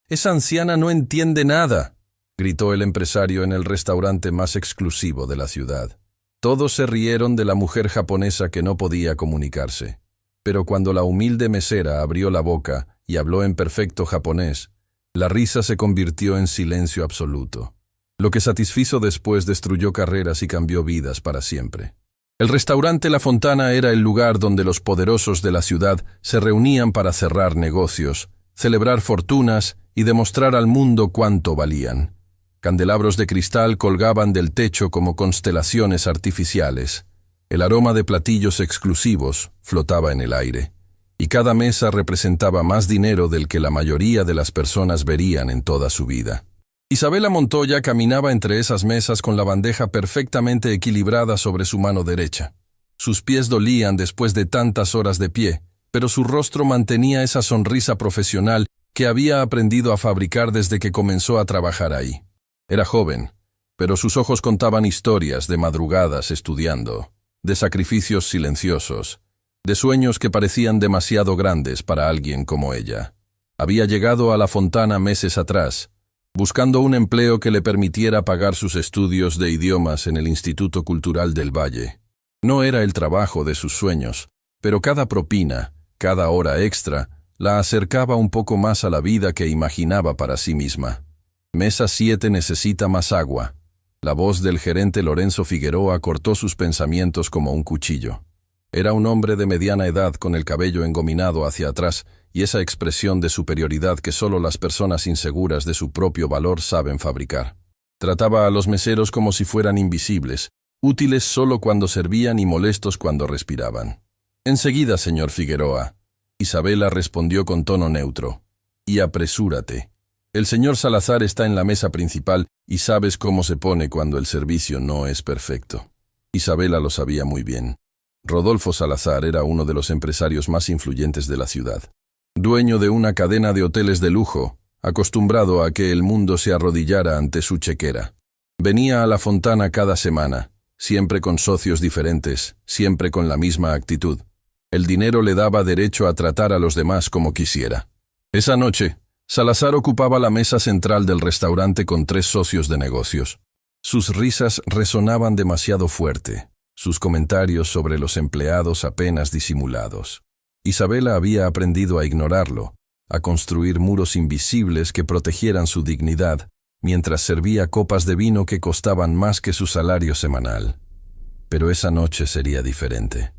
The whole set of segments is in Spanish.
«Esa anciana no entiende nada», gritó el empresario en el restaurante más exclusivo de la ciudad. Todos se rieron de la mujer japonesa que no podía comunicarse. Pero cuando la humilde mesera abrió la boca y habló en perfecto japonés, la risa se convirtió en silencio absoluto. Lo que satisfizo después destruyó carreras y cambió vidas para siempre. El restaurante La Fontana era el lugar donde los poderosos de la ciudad se reunían para cerrar negocios, celebrar fortunas y demostrar al mundo cuánto valían. Candelabros de cristal colgaban del techo como constelaciones artificiales. El aroma de platillos exclusivos flotaba en el aire, y cada mesa representaba más dinero del que la mayoría de las personas verían en toda su vida. Isabela Montoya caminaba entre esas mesas con la bandeja perfectamente equilibrada sobre su mano derecha. Sus pies dolían después de tantas horas de pie, pero su rostro mantenía esa sonrisa profesional que había aprendido a fabricar desde que comenzó a trabajar ahí. Era joven, pero sus ojos contaban historias de madrugadas estudiando, de sacrificios silenciosos, de sueños que parecían demasiado grandes para alguien como ella. Había llegado a La Fontana meses atrás, buscando un empleo que le permitiera pagar sus estudios de idiomas en el Instituto Cultural del Valle. No era el trabajo de sus sueños, pero cada propina, cada hora extra, la acercaba un poco más a la vida que imaginaba para sí misma. Mesa 7 necesita más agua. La voz del gerente Lorenzo Figueroa cortó sus pensamientos como un cuchillo. Era un hombre de mediana edad con el cabello engominado hacia atrás y esa expresión de superioridad que solo las personas inseguras de su propio valor saben fabricar. Trataba a los meseros como si fueran invisibles, útiles solo cuando servían y molestos cuando respiraban. «Enseguida, señor Figueroa», Isabela respondió con tono neutro. «Y apresúrate. El señor Salazar está en la mesa principal y sabes cómo se pone cuando el servicio no es perfecto». Isabela lo sabía muy bien. Rodolfo Salazar era uno de los empresarios más influyentes de la ciudad. Dueño de una cadena de hoteles de lujo, acostumbrado a que el mundo se arrodillara ante su chequera. Venía a La Fontana cada semana, siempre con socios diferentes, siempre con la misma actitud. El dinero le daba derecho a tratar a los demás como quisiera. Esa noche, Salazar ocupaba la mesa central del restaurante con 3 socios de negocios. Sus risas resonaban demasiado fuerte, sus comentarios sobre los empleados apenas disimulados. Isabela había aprendido a ignorarlo, a construir muros invisibles que protegieran su dignidad, mientras servía copas de vino que costaban más que su salario semanal. Pero esa noche sería diferente.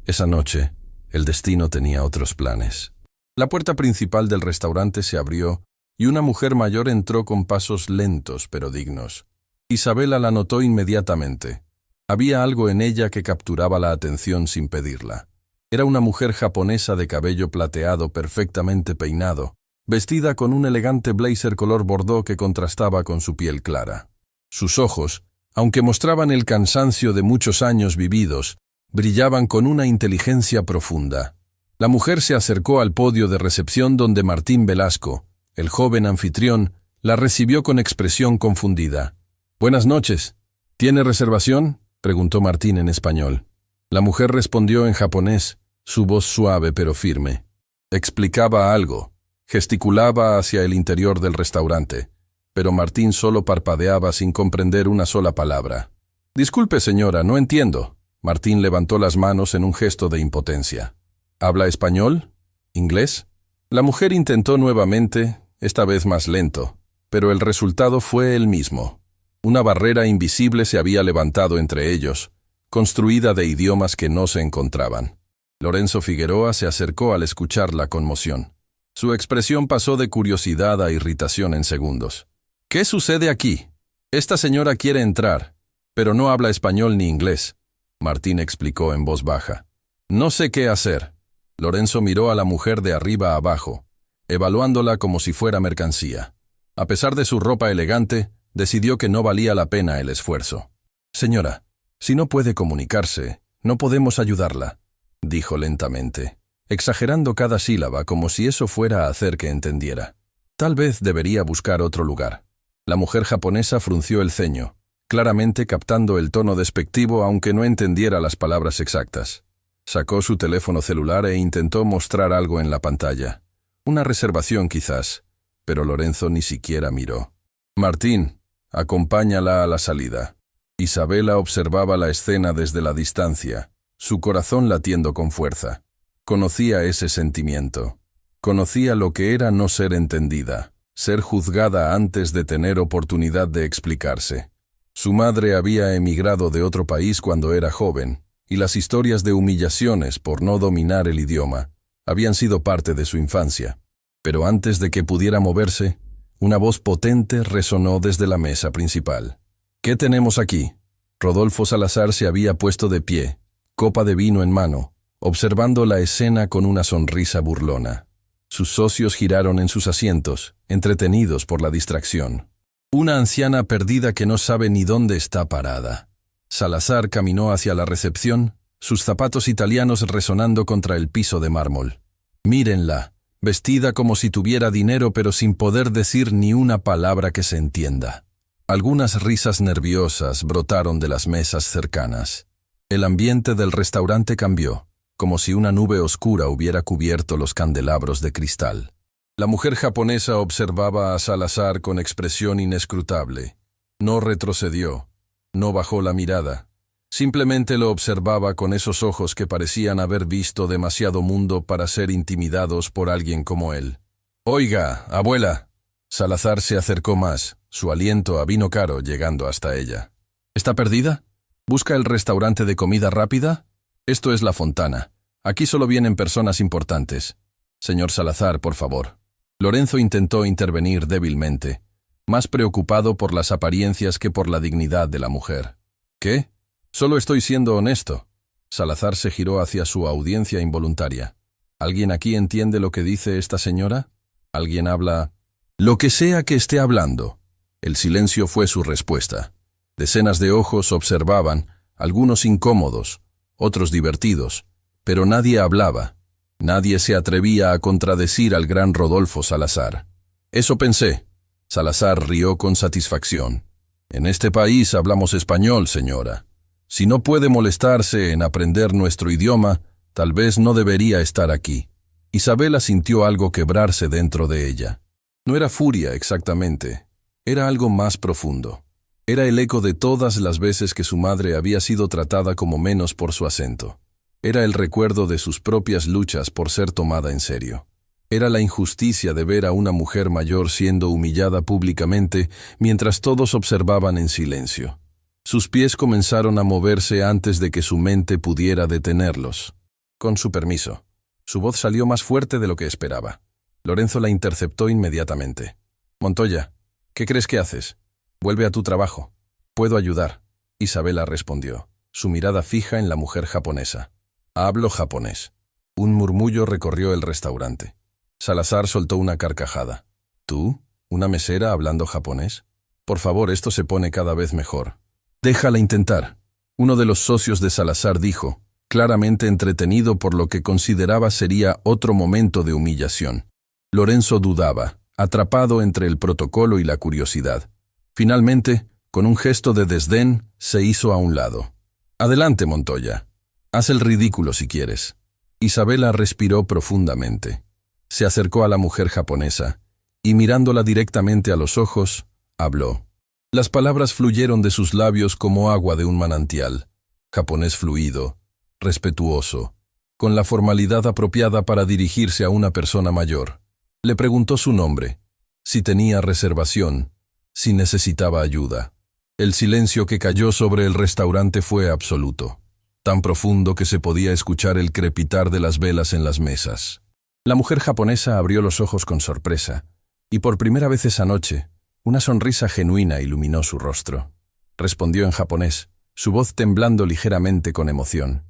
Esa noche, el destino tenía otros planes. La puerta principal del restaurante se abrió y una mujer mayor entró con pasos lentos pero dignos. Isabela la notó inmediatamente. Había algo en ella que capturaba la atención sin pedirla. Era una mujer japonesa de cabello plateado perfectamente peinado, vestida con un elegante blazer color bordó que contrastaba con su piel clara. Sus ojos, aunque mostraban el cansancio de muchos años vividos, brillaban con una inteligencia profunda. La mujer se acercó al podio de recepción donde Martín Velasco, el joven anfitrión, la recibió con expresión confundida. «Buenas noches. ¿Tiene reservación?», preguntó Martín en español. La mujer respondió en japonés, su voz suave pero firme. Explicaba algo, gesticulaba hacia el interior del restaurante, pero Martín solo parpadeaba sin comprender una sola palabra. «Disculpe, señora, no entiendo». Martín levantó las manos en un gesto de impotencia. «¿Habla español? ¿Inglés?». La mujer intentó nuevamente, esta vez más lento, pero el resultado fue el mismo. Una barrera invisible se había levantado entre ellos, construida de idiomas que no se encontraban. Lorenzo Figueroa se acercó al escuchar la conmoción. Su expresión pasó de curiosidad a irritación en segundos. «¿Qué sucede aquí? Esta señora quiere entrar, pero no habla español ni inglés», Martín explicó en voz baja. «No sé qué hacer». Lorenzo miró a la mujer de arriba a abajo, evaluándola como si fuera mercancía. A pesar de su ropa elegante, decidió que no valía la pena el esfuerzo. «Señora, si no puede comunicarse, no podemos ayudarla», dijo lentamente, exagerando cada sílaba como si eso fuera a hacer que entendiera. «Tal vez debería buscar otro lugar». La mujer japonesa frunció el ceño, claramente captando el tono despectivo aunque no entendiera las palabras exactas. Sacó su teléfono celular e intentó mostrar algo en la pantalla. Una reservación quizás, pero Lorenzo ni siquiera miró. Martín, acompáñala a la salida. Isabela observaba la escena desde la distancia, su corazón latiendo con fuerza. Conocía ese sentimiento. Conocía lo que era no ser entendida, ser juzgada antes de tener oportunidad de explicarse. Su madre había emigrado de otro país cuando era joven, y las historias de humillaciones por no dominar el idioma habían sido parte de su infancia. Pero antes de que pudiera moverse, una voz potente resonó desde la mesa principal. «¿Qué tenemos aquí?» Rodolfo Salazar se había puesto de pie, copa de vino en mano, observando la escena con una sonrisa burlona. Sus socios giraron en sus asientos, entretenidos por la distracción. Una anciana perdida que no sabe ni dónde está parada. Salazar caminó hacia la recepción, sus zapatos italianos resonando contra el piso de mármol. «Mírenla, vestida como si tuviera dinero pero sin poder decir ni una palabra que se entienda». Algunas risas nerviosas brotaron de las mesas cercanas. El ambiente del restaurante cambió, como si una nube oscura hubiera cubierto los candelabros de cristal. La mujer japonesa observaba a Salazar con expresión inescrutable. No retrocedió, no bajó la mirada. Simplemente lo observaba con esos ojos que parecían haber visto demasiado mundo para ser intimidados por alguien como él. «Oiga, abuela». Salazar se acercó más, su aliento a vino caro llegando hasta ella. «¿Está perdida? ¿Busca el restaurante de comida rápida? Esto es La Fontana. Aquí solo vienen personas importantes. Señor Salazar, por favor». Lorenzo intentó intervenir débilmente, más preocupado por las apariencias que por la dignidad de la mujer. «¿Qué? Solo estoy siendo honesto». Salazar se giró hacia su audiencia involuntaria. ¿Alguien aquí entiende lo que dice esta señora? ¿Alguien habla? «Lo que sea que esté hablando». El silencio fue su respuesta. Decenas de ojos observaban, algunos incómodos, otros divertidos, pero nadie hablaba. Nadie se atrevía a contradecir al gran Rodolfo Salazar. «Eso pensé». Salazar rió con satisfacción. «En este país hablamos español, señora. Si no puede molestarse en aprender nuestro idioma, tal vez no debería estar aquí». Isabela sintió algo quebrarse dentro de ella. No era furia exactamente, era algo más profundo. Era el eco de todas las veces que su madre había sido tratada como menos por su acento. Era el recuerdo de sus propias luchas por ser tomada en serio. Era la injusticia de ver a una mujer mayor siendo humillada públicamente mientras todos observaban en silencio. Sus pies comenzaron a moverse antes de que su mente pudiera detenerlos. «Con su permiso». Su voz salió más fuerte de lo que esperaba. Lorenzo la interceptó inmediatamente. «Montoya, ¿qué crees que haces? Vuelve a tu trabajo. Puedo ayudar». Isabela respondió, su mirada fija en la mujer japonesa. «Hablo japonés». Un murmullo recorrió el restaurante. Salazar soltó una carcajada. «¿Tú? ¿Una mesera hablando japonés? Por favor, esto se pone cada vez mejor». «Déjala intentar». Uno de los socios de Salazar dijo, claramente entretenido por lo que consideraba sería otro momento de humillación. Lorenzo dudaba, atrapado entre el protocolo y la curiosidad. Finalmente, con un gesto de desdén, se hizo a un lado. «Adelante, Montoya. Haz el ridículo si quieres». Isabela respiró profundamente. Se acercó a la mujer japonesa y, mirándola directamente a los ojos, habló. Las palabras fluyeron de sus labios como agua de un manantial. Japonés fluido, respetuoso, con la formalidad apropiada para dirigirse a una persona mayor. Le preguntó su nombre, si tenía reservación, si necesitaba ayuda. El silencio que cayó sobre el restaurante fue absoluto, tan profundo que se podía escuchar el crepitar de las velas en las mesas. La mujer japonesa abrió los ojos con sorpresa, y por primera vez esa noche, una sonrisa genuina iluminó su rostro. Respondió en japonés, su voz temblando ligeramente con emoción.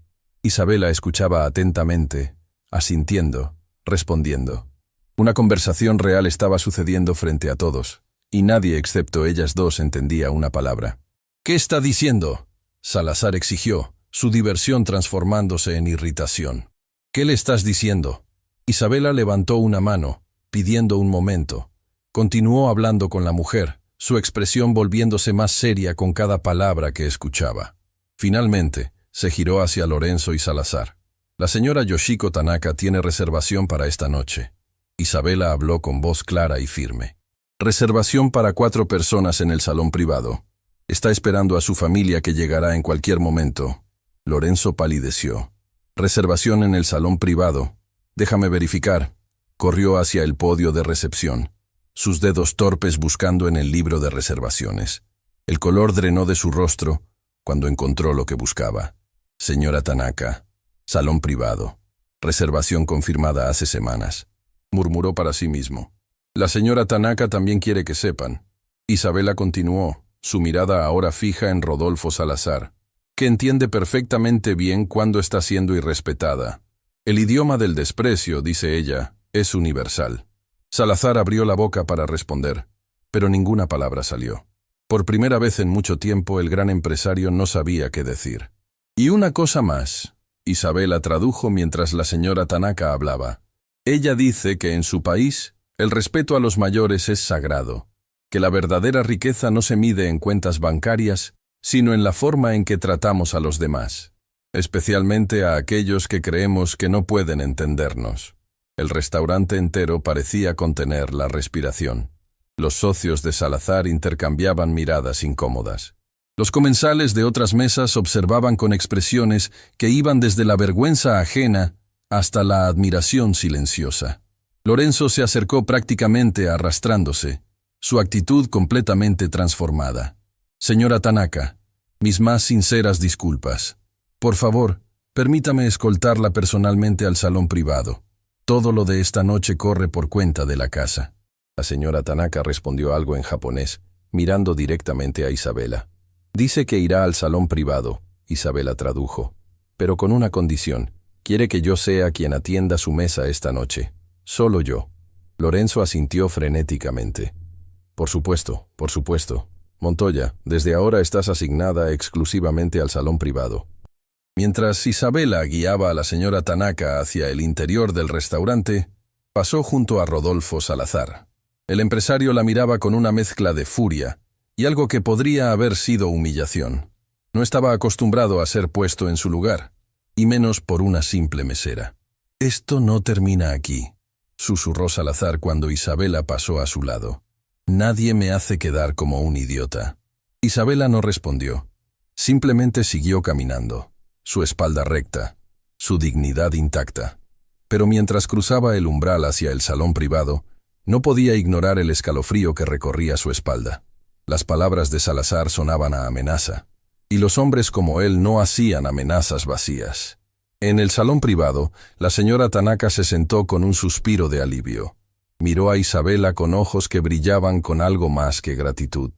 Isabela escuchaba atentamente, asintiendo, respondiendo. Una conversación real estaba sucediendo frente a todos, y nadie excepto ellas dos entendía una palabra. «¿Qué está diciendo?», Salazar exigió, su diversión transformándose en irritación. «¿Qué le estás diciendo?». Isabela levantó una mano, pidiendo un momento. Continuó hablando con la mujer, su expresión volviéndose más seria con cada palabra que escuchaba. Finalmente, se giró hacia Lorenzo y Salazar. «La señora Yoshiko Tanaka tiene reservación para esta noche». Isabela habló con voz clara y firme. Reservación para 4 personas en el salón privado. Está esperando a su familia que llegará en cualquier momento. Lorenzo palideció. Reservación en el salón privado. Déjame verificar. Corrió hacia el podio de recepción, sus dedos torpes buscando en el libro de reservaciones. El color drenó de su rostro cuando encontró lo que buscaba. Señora Tanaka, salón privado. Reservación confirmada hace semanas. Murmuró para sí mismo. La señora Tanaka también quiere que sepan. Isabela continuó, su mirada ahora fija en Rodolfo Salazar, que entiende perfectamente bien cuándo está siendo irrespetada. El idioma del desprecio, dice ella, es universal. Salazar abrió la boca para responder, pero ninguna palabra salió. Por primera vez en mucho tiempo el gran empresario no sabía qué decir. Y una cosa más, Isabela tradujo mientras la señora Tanaka hablaba. Ella dice que en su país el respeto a los mayores es sagrado, que la verdadera riqueza no se mide en cuentas bancarias, sino en la forma en que tratamos a los demás, especialmente a aquellos que creemos que no pueden entendernos. El restaurante entero parecía contener la respiración. Los socios de Salazar intercambiaban miradas incómodas. Los comensales de otras mesas observaban con expresiones que iban desde la vergüenza ajena hasta la admiración silenciosa. Lorenzo se acercó prácticamente arrastrándose, su actitud completamente transformada. Señora Tanaka, mis más sinceras disculpas. Por favor, permítame escoltarla personalmente al salón privado. Todo lo de esta noche corre por cuenta de la casa. La señora Tanaka respondió algo en japonés, mirando directamente a Isabela. Dice que irá al salón privado, Isabela tradujo, pero con una condición. Quiere que yo sea quien atienda su mesa esta noche. Solo yo. Lorenzo asintió frenéticamente. Por supuesto, por supuesto. Montoya, desde ahora estás asignada exclusivamente al salón privado. Mientras Isabela guiaba a la señora Tanaka hacia el interior del restaurante, pasó junto a Rodolfo Salazar. El empresario la miraba con una mezcla de furia y algo que podría haber sido humillación. No estaba acostumbrado a ser puesto en su lugar, y menos por una simple mesera. Esto no termina aquí, susurró Salazar cuando Isabela pasó a su lado. Nadie me hace quedar como un idiota. Isabela no respondió. Simplemente siguió caminando, su espalda recta, su dignidad intacta. Pero mientras cruzaba el umbral hacia el salón privado, no podía ignorar el escalofrío que recorría su espalda. Las palabras de Salazar sonaban a amenaza, y los hombres como él no hacían amenazas vacías. En el salón privado, la señora Tanaka se sentó con un suspiro de alivio. Miró a Isabela con ojos que brillaban con algo más que gratitud.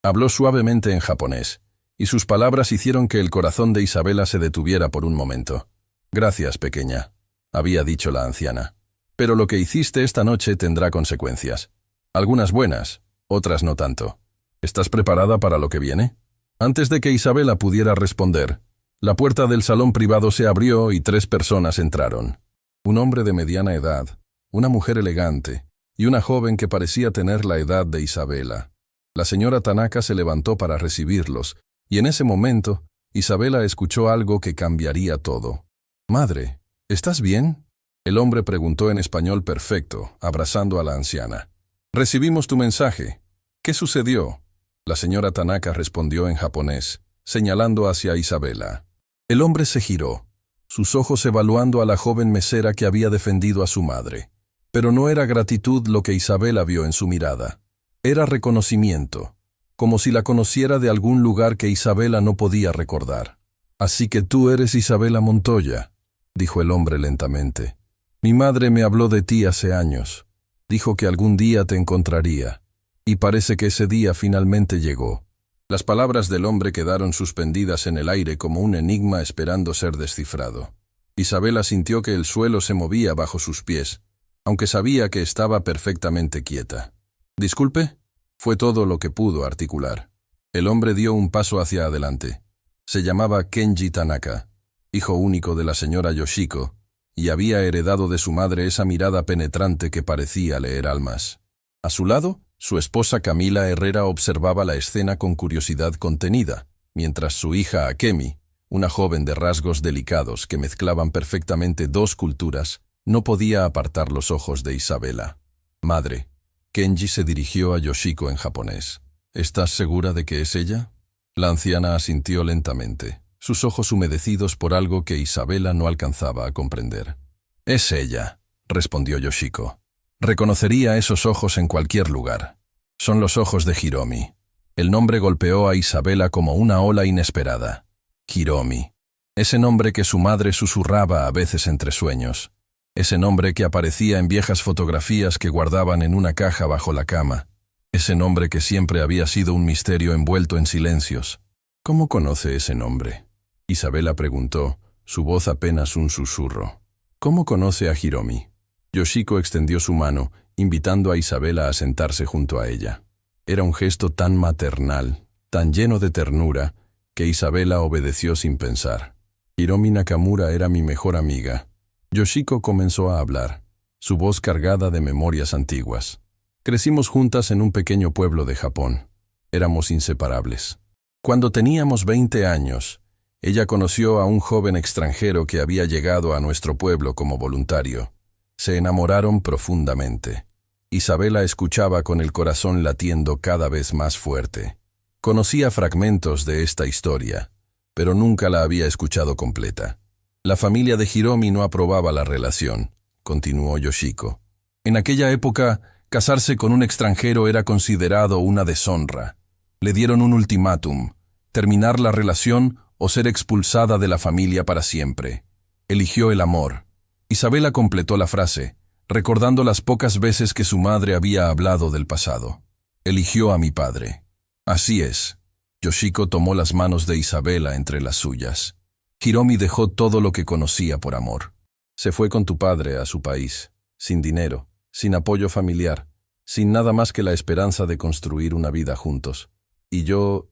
Habló suavemente en japonés, y sus palabras hicieron que el corazón de Isabela se detuviera por un momento. «Gracias, pequeña», había dicho la anciana. «Pero lo que hiciste esta noche tendrá consecuencias. Algunas buenas, otras no tanto. ¿Estás preparada para lo que viene?» Antes de que Isabela pudiera responder, la puerta del salón privado se abrió y 3 personas entraron. Un hombre de mediana edad, una mujer elegante y una joven que parecía tener la edad de Isabela. La señora Tanaka se levantó para recibirlos, y en ese momento, Isabela escuchó algo que cambiaría todo. «Madre, ¿estás bien?», el hombre preguntó en español perfecto, abrazando a la anciana. «Recibimos tu mensaje. ¿Qué sucedió?», la señora Tanaka respondió en japonés, señalando hacia Isabela. El hombre se giró, sus ojos evaluando a la joven mesera que había defendido a su madre. Pero no era gratitud lo que Isabela vio en su mirada. Era reconocimiento, como si la conociera de algún lugar que Isabela no podía recordar. «Así que tú eres Isabela Montoya», dijo el hombre lentamente. «Mi madre me habló de ti hace años. Dijo que algún día te encontraría. Y parece que ese día finalmente llegó». Las palabras del hombre quedaron suspendidas en el aire como un enigma esperando ser descifrado. Isabela sintió que el suelo se movía bajo sus pies, aunque sabía que estaba perfectamente quieta. «Disculpe», fue todo lo que pudo articular. El hombre dio un paso hacia adelante. Se llamaba Kenji Tanaka, hijo único de la señora Yoshiko, y había heredado de su madre esa mirada penetrante que parecía leer almas. A su lado, su esposa Camila Herrera observaba la escena con curiosidad contenida, mientras su hija Akemi, una joven de rasgos delicados que mezclaban perfectamente 2 culturas, No podía apartar los ojos de Isabela. «Madre». Kenji se dirigió a Yoshiko en japonés. «¿Estás segura de que es ella?» La anciana asintió lentamente, sus ojos humedecidos por algo que Isabela no alcanzaba a comprender. «Es ella», respondió Yoshiko. «Reconocería esos ojos en cualquier lugar. Son los ojos de Hiromi». El nombre golpeó a Isabela como una ola inesperada. Hiromi. Ese nombre que su madre susurraba a veces entre sueños. Ese nombre que aparecía en viejas fotografías que guardaban en una caja bajo la cama. Ese nombre que siempre había sido un misterio envuelto en silencios. «¿Cómo conoce ese nombre?», Isabela preguntó, su voz apenas un susurro. «¿Cómo conoce a Hiromi?». Yoshiko extendió su mano, invitando a Isabela a sentarse junto a ella. Era un gesto tan maternal, tan lleno de ternura, que Isabela obedeció sin pensar. «Hiromi Nakamura era mi mejor amiga». Yoshiko comenzó a hablar, su voz cargada de memorias antiguas. «Crecimos juntas en un pequeño pueblo de Japón. Éramos inseparables. Cuando teníamos 20 años, ella conoció a un joven extranjero que había llegado a nuestro pueblo como voluntario. Se enamoraron profundamente. Isabela escuchaba con el corazón latiendo cada vez más fuerte. Conocía fragmentos de esta historia, pero nunca la había escuchado completa. La familia de Hiromi no aprobaba la relación», continuó Yoshiko. «En aquella época, casarse con un extranjero era considerado una deshonra. Le dieron un ultimátum: terminar la relación o ser expulsada de la familia para siempre. Eligió el amor». Isabela completó la frase, recordando las pocas veces que su madre había hablado del pasado. «Eligió a mi padre». «Así es». Yoshiko tomó las manos de Isabela entre las suyas. «Hiromi dejó todo lo que conocía por amor. Se fue con tu padre a su país, sin dinero, sin apoyo familiar, sin nada más que la esperanza de construir una vida juntos. Y yo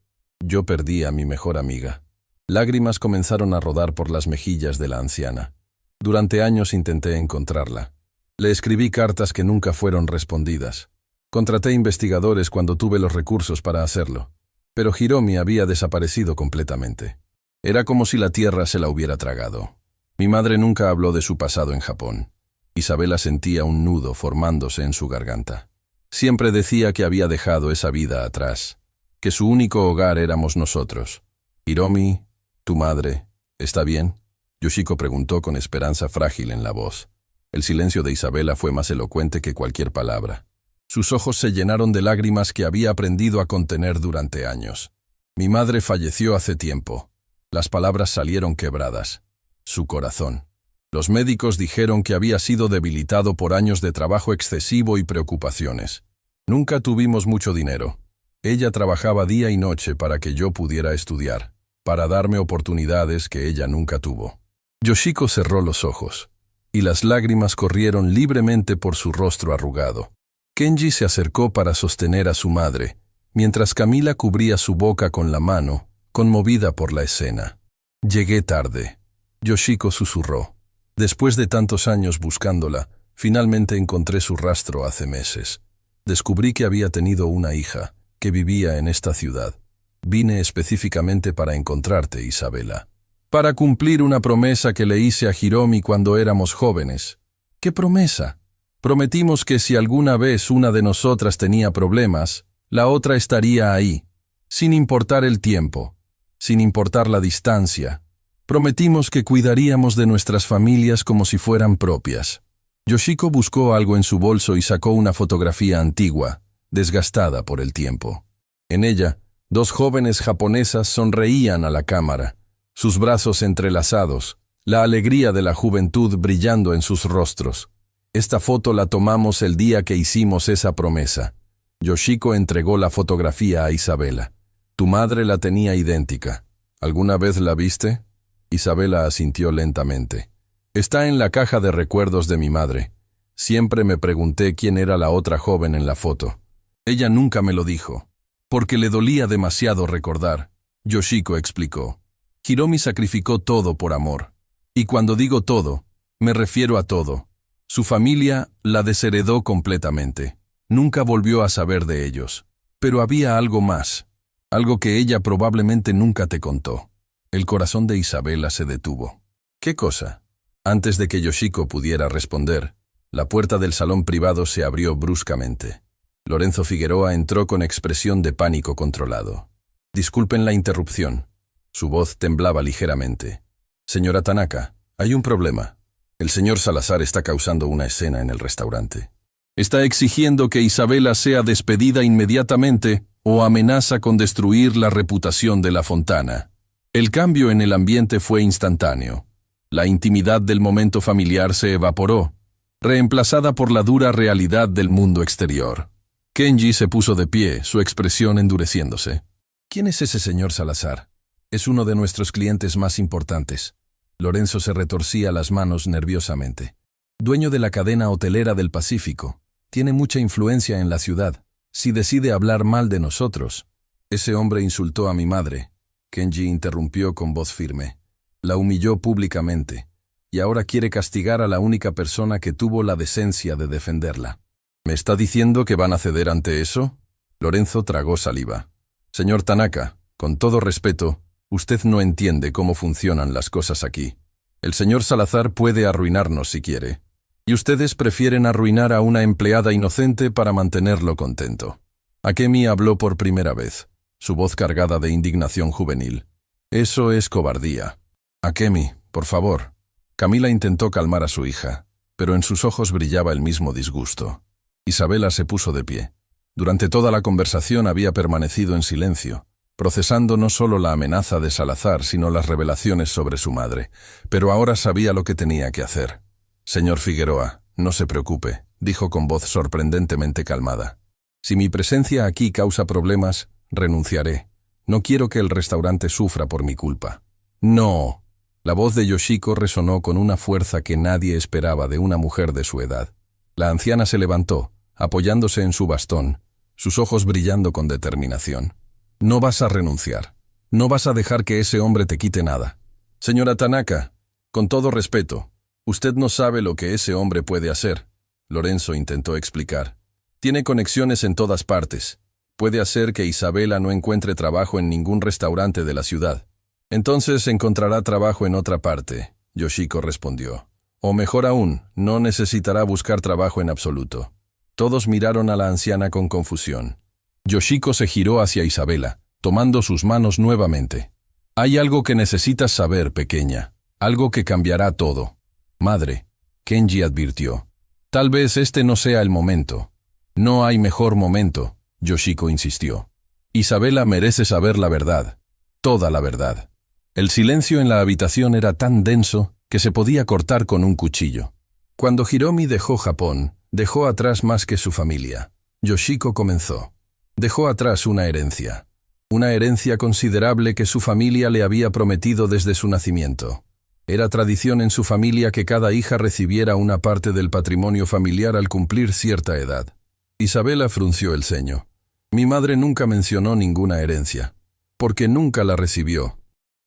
perdí a mi mejor amiga». Lágrimas comenzaron a rodar por las mejillas de la anciana. «Durante años intenté encontrarla. Le escribí cartas que nunca fueron respondidas. Contraté investigadores cuando tuve los recursos para hacerlo. Pero Hiromi había desaparecido completamente. Era como si la tierra se la hubiera tragado. Mi madre nunca habló de su pasado en Japón». Isabela sentía un nudo formándose en su garganta. Siempre decía que había dejado esa vida atrás, que su único hogar éramos nosotros. «Hiromi, tu madre, ¿está bien?», Yoshiko preguntó con esperanza frágil en la voz. El silencio de Isabela fue más elocuente que cualquier palabra. Sus ojos se llenaron de lágrimas que había aprendido a contener durante años. «Mi madre falleció hace tiempo». Las palabras salieron quebradas. Su corazón. Los médicos dijeron que había sido debilitado por años de trabajo excesivo y preocupaciones. Nunca tuvimos mucho dinero. Ella trabajaba día y noche para que yo pudiera estudiar, para darme oportunidades que ella nunca tuvo. Yoshiko cerró los ojos, y las lágrimas corrieron libremente por su rostro arrugado. Kenji se acercó para sostener a su madre, mientras Camila cubría su boca con la mano, conmovida por la escena. «Llegué tarde», Yoshiko susurró. «Después de tantos años buscándola, finalmente encontré su rastro hace meses. Descubrí que había tenido una hija, que vivía en esta ciudad. Vine específicamente para encontrarte, Isabela. Para cumplir una promesa que le hice a Hiromi cuando éramos jóvenes». «¿Qué promesa?» «Prometimos que si alguna vez una de nosotras tenía problemas, la otra estaría ahí, sin importar el tiempo, sin importar la distancia. Prometimos que cuidaríamos de nuestras familias como si fueran propias». Yoshiko buscó algo en su bolso y sacó una fotografía antigua, desgastada por el tiempo. En ella, dos jóvenes japonesas sonreían a la cámara, sus brazos entrelazados, la alegría de la juventud brillando en sus rostros. «Esta foto la tomamos el día que hicimos esa promesa». Yoshiko entregó la fotografía a Isabela. «Tu madre la tenía idéntica. ¿Alguna vez la viste?». Isabela asintió lentamente. «Está en la caja de recuerdos de mi madre. Siempre me pregunté quién era la otra joven en la foto. Ella nunca me lo dijo, porque le dolía demasiado recordar», Yoshiko explicó. «Hiromi sacrificó todo por amor. Y cuando digo todo, me refiero a todo. Su familia la desheredó completamente. Nunca volvió a saber de ellos. Pero había algo más, algo que ella probablemente nunca te contó». El corazón de Isabela se detuvo. «¿Qué cosa?». Antes de que Yoshiko pudiera responder, la puerta del salón privado se abrió bruscamente. Lorenzo Figueroa entró con expresión de pánico controlado. Disculpen la interrupción. Su voz temblaba ligeramente. Señora Tanaka, hay un problema. El señor Salazar está causando una escena en el restaurante. Está exigiendo que Isabela sea despedida inmediatamente o amenaza con destruir la reputación de la Fontana. El cambio en el ambiente fue instantáneo. La intimidad del momento familiar se evaporó, reemplazada por la dura realidad del mundo exterior. Kenji se puso de pie, su expresión endureciéndose. ¿Quién es ese señor Salazar? Es uno de nuestros clientes más importantes. Lorenzo se retorcía las manos nerviosamente. Dueño de la cadena hotelera del Pacífico. Tiene mucha influencia en la ciudad. Si decide hablar mal de nosotros. Ese hombre insultó a mi madre. Kenji interrumpió con voz firme. La humilló públicamente. Y ahora quiere castigar a la única persona que tuvo la decencia de defenderla. ¿Me está diciendo que van a ceder ante eso? Lorenzo tragó saliva. Señor Tanaka, con todo respeto, usted no entiende cómo funcionan las cosas aquí. El señor Salazar puede arruinarnos si quiere. Y ustedes prefieren arruinar a una empleada inocente para mantenerlo contento. Akemi habló por primera vez, su voz cargada de indignación juvenil. Eso es cobardía. Akemi, por favor. Camila intentó calmar a su hija, pero en sus ojos brillaba el mismo disgusto. Isabela se puso de pie. Durante toda la conversación había permanecido en silencio, procesando no solo la amenaza de Salazar, sino las revelaciones sobre su madre, pero ahora sabía lo que tenía que hacer. Señor Figueroa, no se preocupe, dijo con voz sorprendentemente calmada. Si mi presencia aquí causa problemas, renunciaré. No quiero que el restaurante sufra por mi culpa. No. La voz de Yoshiko resonó con una fuerza que nadie esperaba de una mujer de su edad. La anciana se levantó, apoyándose en su bastón, sus ojos brillando con determinación. No vas a renunciar. No vas a dejar que ese hombre te quite nada. Señora Tanaka, con todo respeto, usted no sabe lo que ese hombre puede hacer. Lorenzo intentó explicar. Tiene conexiones en todas partes. Puede hacer que Isabela no encuentre trabajo en ningún restaurante de la ciudad. Entonces encontrará trabajo en otra parte, Yoshiko respondió. O mejor aún, no necesitará buscar trabajo en absoluto. Todos miraron a la anciana con confusión. Yoshiko se giró hacia Isabela, tomando sus manos nuevamente. Hay algo que necesitas saber, pequeña. Algo que cambiará todo. Madre, Kenji advirtió. Tal vez este no sea el momento. No hay mejor momento, Yoshiko insistió. Isabela merece saber la verdad. Toda la verdad. El silencio en la habitación era tan denso que se podía cortar con un cuchillo. Cuando Hiromi dejó Japón, dejó atrás más que su familia. Yoshiko comenzó. Dejó atrás una herencia considerable que su familia le había prometido desde su nacimiento. Era tradición en su familia que cada hija recibiera una parte del patrimonio familiar al cumplir cierta edad. Isabela frunció el ceño. Mi madre nunca mencionó ninguna herencia, porque nunca la recibió.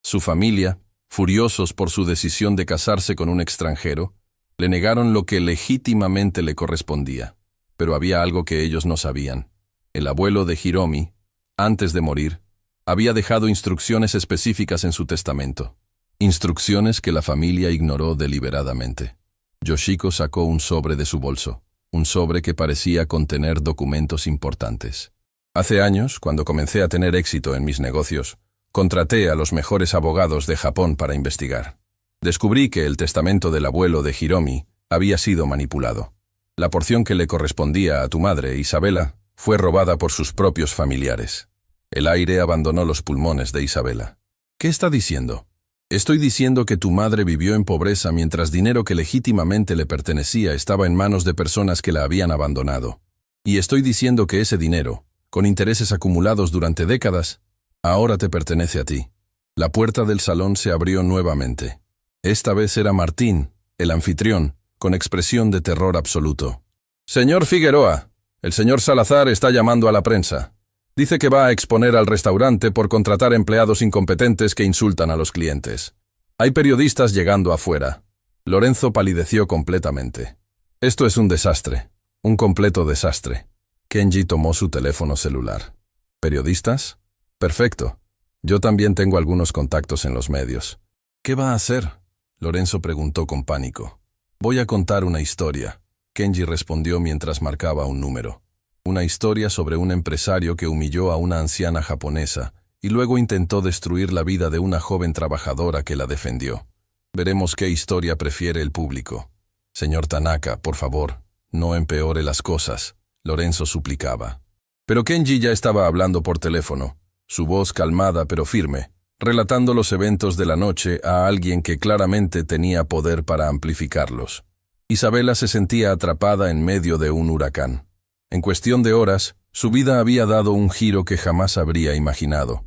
Su familia, furiosos por su decisión de casarse con un extranjero, le negaron lo que legítimamente le correspondía. Pero había algo que ellos no sabían. El abuelo de Hiromi, antes de morir, había dejado instrucciones específicas en su testamento. Instrucciones que la familia ignoró deliberadamente. Yoshiko sacó un sobre de su bolso, un sobre que parecía contener documentos importantes. Hace años, cuando comencé a tener éxito en mis negocios, contraté a los mejores abogados de Japón para investigar. Descubrí que el testamento del abuelo de Hiromi había sido manipulado. La porción que le correspondía a tu madre, Isabela, fue robada por sus propios familiares. El aire abandonó los pulmones de Isabela. ¿Qué está diciendo? Estoy diciendo que tu madre vivió en pobreza mientras dinero que legítimamente le pertenecía estaba en manos de personas que la habían abandonado. Y estoy diciendo que ese dinero, con intereses acumulados durante décadas, ahora te pertenece a ti. La puerta del salón se abrió nuevamente. Esta vez era Martín, el anfitrión, con expresión de terror absoluto. Señor Figueroa, el señor Salazar está llamando a la prensa. Dice que va a exponer al restaurante por contratar empleados incompetentes que insultan a los clientes. Hay periodistas llegando afuera. Lorenzo palideció completamente. Esto es un desastre, un completo desastre. Kenji tomó su teléfono celular. ¿Periodistas? Perfecto. Yo también tengo algunos contactos en los medios. ¿Qué va a hacer? Lorenzo preguntó con pánico. Voy a contar una historia. Kenji respondió mientras marcaba un número. Una historia sobre un empresario que humilló a una anciana japonesa y luego intentó destruir la vida de una joven trabajadora que la defendió. Veremos qué historia prefiere el público. Señor Tanaka, por favor, no empeore las cosas, Lorenzo suplicaba. Pero Kenji ya estaba hablando por teléfono, su voz calmada pero firme, relatando los eventos de la noche a alguien que claramente tenía poder para amplificarlos. Isabela se sentía atrapada en medio de un huracán. En cuestión de horas, su vida había dado un giro que jamás habría imaginado.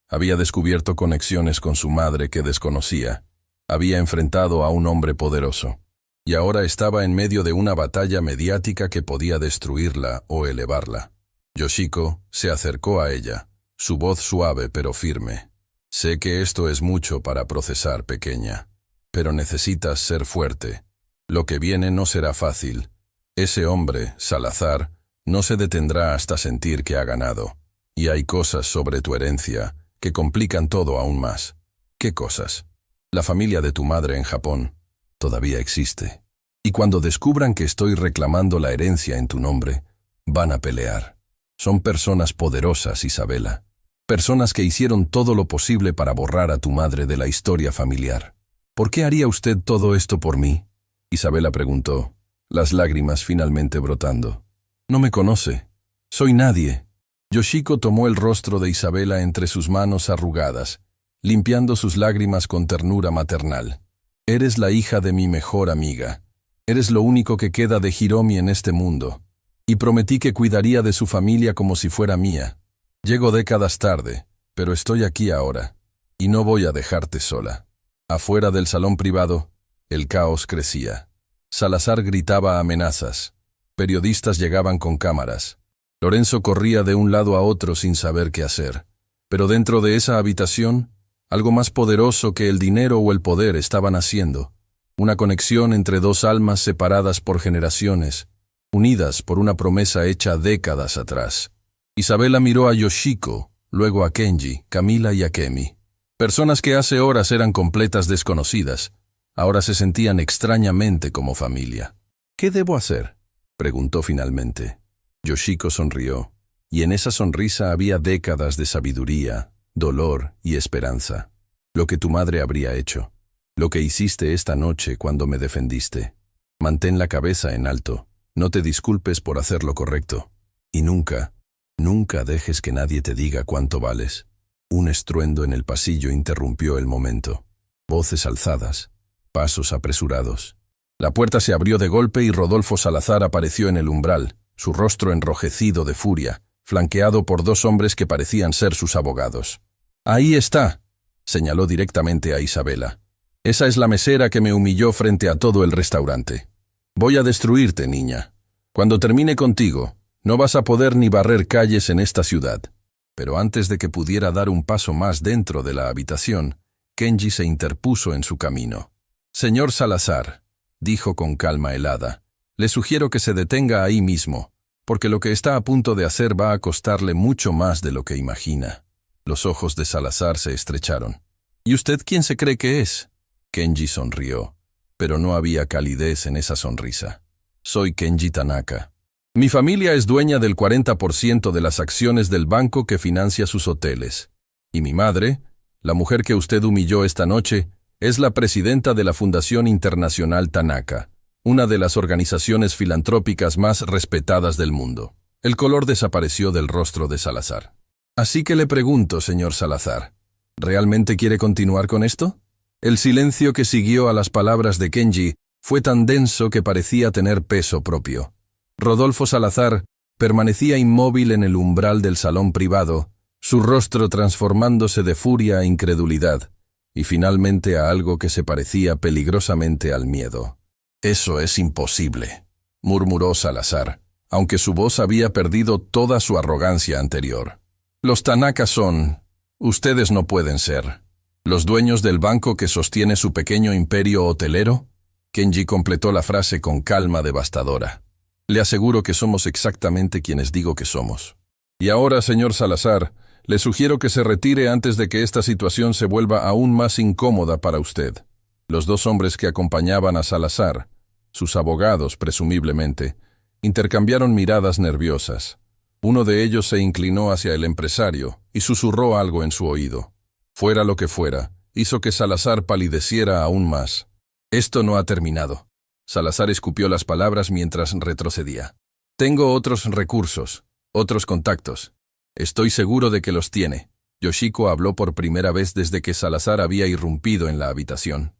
Había descubierto conexiones con su madre que desconocía. Había enfrentado a un hombre poderoso. Y ahora estaba en medio de una batalla mediática que podía destruirla o elevarla. Yoshiko se acercó a ella, su voz suave pero firme. Sé que esto es mucho para procesar, pequeña, pero necesitas ser fuerte. Lo que viene no será fácil. Ese hombre, Salazar, no se detendrá hasta sentir que ha ganado. Y hay cosas sobre tu herencia que complican todo aún más. ¿Qué cosas? La familia de tu madre en Japón todavía existe. Y cuando descubran que estoy reclamando la herencia en tu nombre, van a pelear. Son personas poderosas, Isabela. Personas que hicieron todo lo posible para borrar a tu madre de la historia familiar. ¿Por qué haría usted todo esto por mí? Isabela preguntó, las lágrimas finalmente brotando. No me conoce. Soy nadie. Yoshiko tomó el rostro de Isabela entre sus manos arrugadas, limpiando sus lágrimas con ternura maternal. Eres la hija de mi mejor amiga. Eres lo único que queda de Hiromi en este mundo. Y prometí que cuidaría de su familia como si fuera mía. Llego décadas tarde, pero estoy aquí ahora. Y no voy a dejarte sola. Afuera del salón privado, el caos crecía. Salazar gritaba amenazas. Periodistas llegaban con cámaras. Lorenzo corría de un lado a otro sin saber qué hacer. Pero dentro de esa habitación, algo más poderoso que el dinero o el poder estaba naciendo. Una conexión entre dos almas separadas por generaciones, unidas por una promesa hecha décadas atrás. Isabela miró a Yoshiko, luego a Kenji, Camila y Akemi. Personas que hace horas eran completas desconocidas, ahora se sentían extrañamente como familia. ¿Qué debo hacer?, preguntó finalmente. Yoshiko sonrió, y en esa sonrisa había décadas de sabiduría, dolor y esperanza. Lo que tu madre habría hecho. Lo que hiciste esta noche cuando me defendiste. Mantén la cabeza en alto. No te disculpes por hacer lo correcto. Y nunca, nunca dejes que nadie te diga cuánto vales. Un estruendo en el pasillo interrumpió el momento. Voces alzadas, pasos apresurados. La puerta se abrió de golpe y Rodolfo Salazar apareció en el umbral, su rostro enrojecido de furia, flanqueado por dos hombres que parecían ser sus abogados. «Ahí está», señaló directamente a Isabela. «Esa es la mesera que me humilló frente a todo el restaurante. Voy a destruirte, niña. Cuando termine contigo, no vas a poder ni barrer calles en esta ciudad». Pero antes de que pudiera dar un paso más dentro de la habitación, Kenji se interpuso en su camino. «Señor Salazar», dijo con calma helada, «le sugiero que se detenga ahí mismo, porque lo que está a punto de hacer va a costarle mucho más de lo que imagina». Los ojos de Salazar se estrecharon. «¿Y usted quién se cree que es?». Kenji sonrió, pero no había calidez en esa sonrisa. «Soy Kenji Tanaka. Mi familia es dueña del 40% de las acciones del banco que financia sus hoteles. Y mi madre, la mujer que usted humilló esta noche, es la presidenta de la Fundación Internacional Tanaka, una de las organizaciones filantrópicas más respetadas del mundo». El color desapareció del rostro de Salazar. «Así que le pregunto, señor Salazar, ¿realmente quiere continuar con esto?». El silencio que siguió a las palabras de Kenji fue tan denso que parecía tener peso propio. Rodolfo Salazar permanecía inmóvil en el umbral del salón privado, su rostro transformándose de furia a incredulidad, y finalmente a algo que se parecía peligrosamente al miedo. «Eso es imposible», murmuró Salazar, aunque su voz había perdido toda su arrogancia anterior. «Los Tanaka son... ustedes no pueden ser. ¿Los dueños del banco que sostiene su pequeño imperio hotelero?». Kenji completó la frase con calma devastadora. «Le aseguro que somos exactamente quienes digo que somos. Y ahora, señor Salazar, le sugiero que se retire antes de que esta situación se vuelva aún más incómoda para usted». Los dos hombres que acompañaban a Salazar, sus abogados presumiblemente, intercambiaron miradas nerviosas. Uno de ellos se inclinó hacia el empresario y susurró algo en su oído. Fuera lo que fuera, hizo que Salazar palideciera aún más. «Esto no ha terminado». Salazar escupió las palabras mientras retrocedía. «Tengo otros recursos, otros contactos. Estoy seguro de que los tiene». Yoshiko habló por primera vez desde que Salazar había irrumpido en la habitación.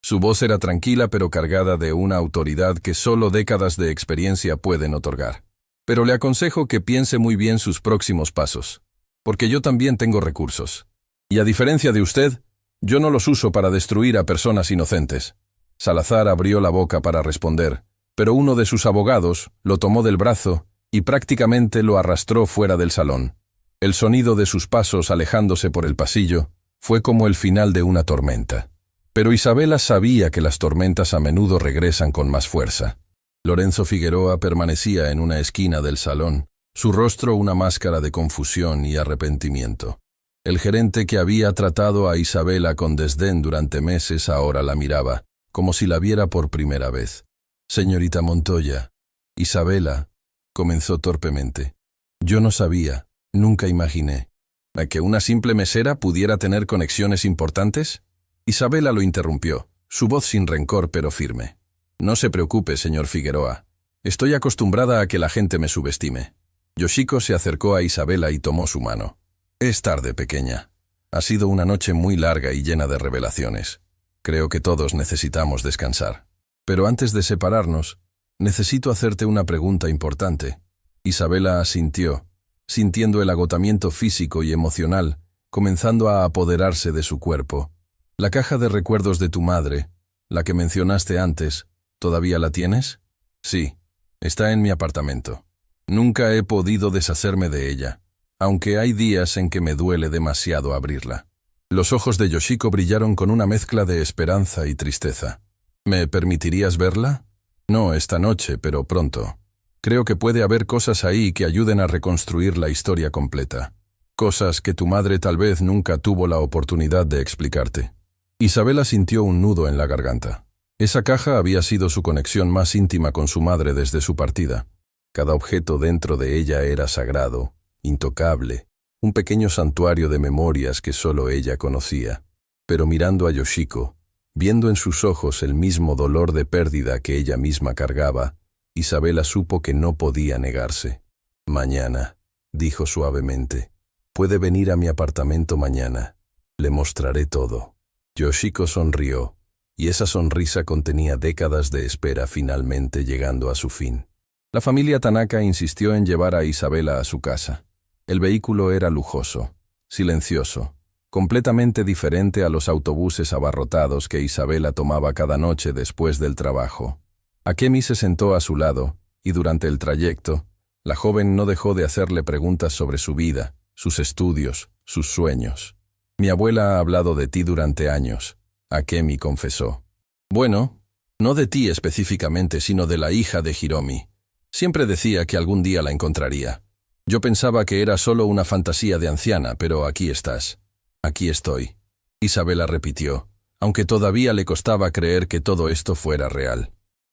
Su voz era tranquila pero cargada de una autoridad que solo décadas de experiencia pueden otorgar. «Pero le aconsejo que piense muy bien sus próximos pasos, porque yo también tengo recursos. Y a diferencia de usted, yo no los uso para destruir a personas inocentes». Salazar abrió la boca para responder, pero uno de sus abogados lo tomó del brazo y prácticamente lo arrastró fuera del salón. El sonido de sus pasos alejándose por el pasillo fue como el final de una tormenta. Pero Isabela sabía que las tormentas a menudo regresan con más fuerza. Lorenzo Figueroa permanecía en una esquina del salón, su rostro una máscara de confusión y arrepentimiento. El gerente que había tratado a Isabela con desdén durante meses ahora la miraba, como si la viera por primera vez. «Señorita Montoya». «Isabela», comenzó torpemente. «Yo no sabía, nunca imaginé». ¿A que una simple mesera pudiera tener conexiones importantes? Isabela lo interrumpió, su voz sin rencor pero firme. «No se preocupe, señor Figueroa. Estoy acostumbrada a que la gente me subestime». Yoshiko se acercó a Isabela y tomó su mano. «Es tarde, pequeña. Ha sido una noche muy larga y llena de revelaciones. Creo que todos necesitamos descansar. Pero antes de separarnos, necesito hacerte una pregunta importante». Isabela asintió, sintiendo el agotamiento físico y emocional, comenzando a apoderarse de su cuerpo. «La caja de recuerdos de tu madre, la que mencionaste antes, ¿todavía la tienes?» «Sí, está en mi apartamento. Nunca he podido deshacerme de ella, aunque hay días en que me duele demasiado abrirla». Los ojos de Yoshiko brillaron con una mezcla de esperanza y tristeza. «¿Me permitirías verla?» «No esta noche, pero pronto. Creo que puede haber cosas ahí que ayuden a reconstruir la historia completa. Cosas que tu madre tal vez nunca tuvo la oportunidad de explicarte». Isabela sintió un nudo en la garganta. Esa caja había sido su conexión más íntima con su madre desde su partida. Cada objeto dentro de ella era sagrado, intocable, un pequeño santuario de memorias que solo ella conocía. Pero mirando a Yoshiko, viendo en sus ojos el mismo dolor de pérdida que ella misma cargaba, Isabela supo que no podía negarse. «Mañana», dijo suavemente. «Puede venir a mi apartamento mañana. Le mostraré todo». Yoshiko sonrió, y esa sonrisa contenía décadas de espera finalmente llegando a su fin. La familia Tanaka insistió en llevar a Isabela a su casa. El vehículo era lujoso, silencioso, completamente diferente a los autobuses abarrotados que Isabela tomaba cada noche después del trabajo. Akemi se sentó a su lado, y durante el trayecto, la joven no dejó de hacerle preguntas sobre su vida, sus estudios, sus sueños. «Mi abuela ha hablado de ti durante años», Akemi confesó. «Bueno, no de ti específicamente, sino de la hija de Hiromi. Siempre decía que algún día la encontraría. Yo pensaba que era solo una fantasía de anciana, pero aquí estás. Aquí estoy», Isabela repitió, aunque todavía le costaba creer que todo esto fuera real.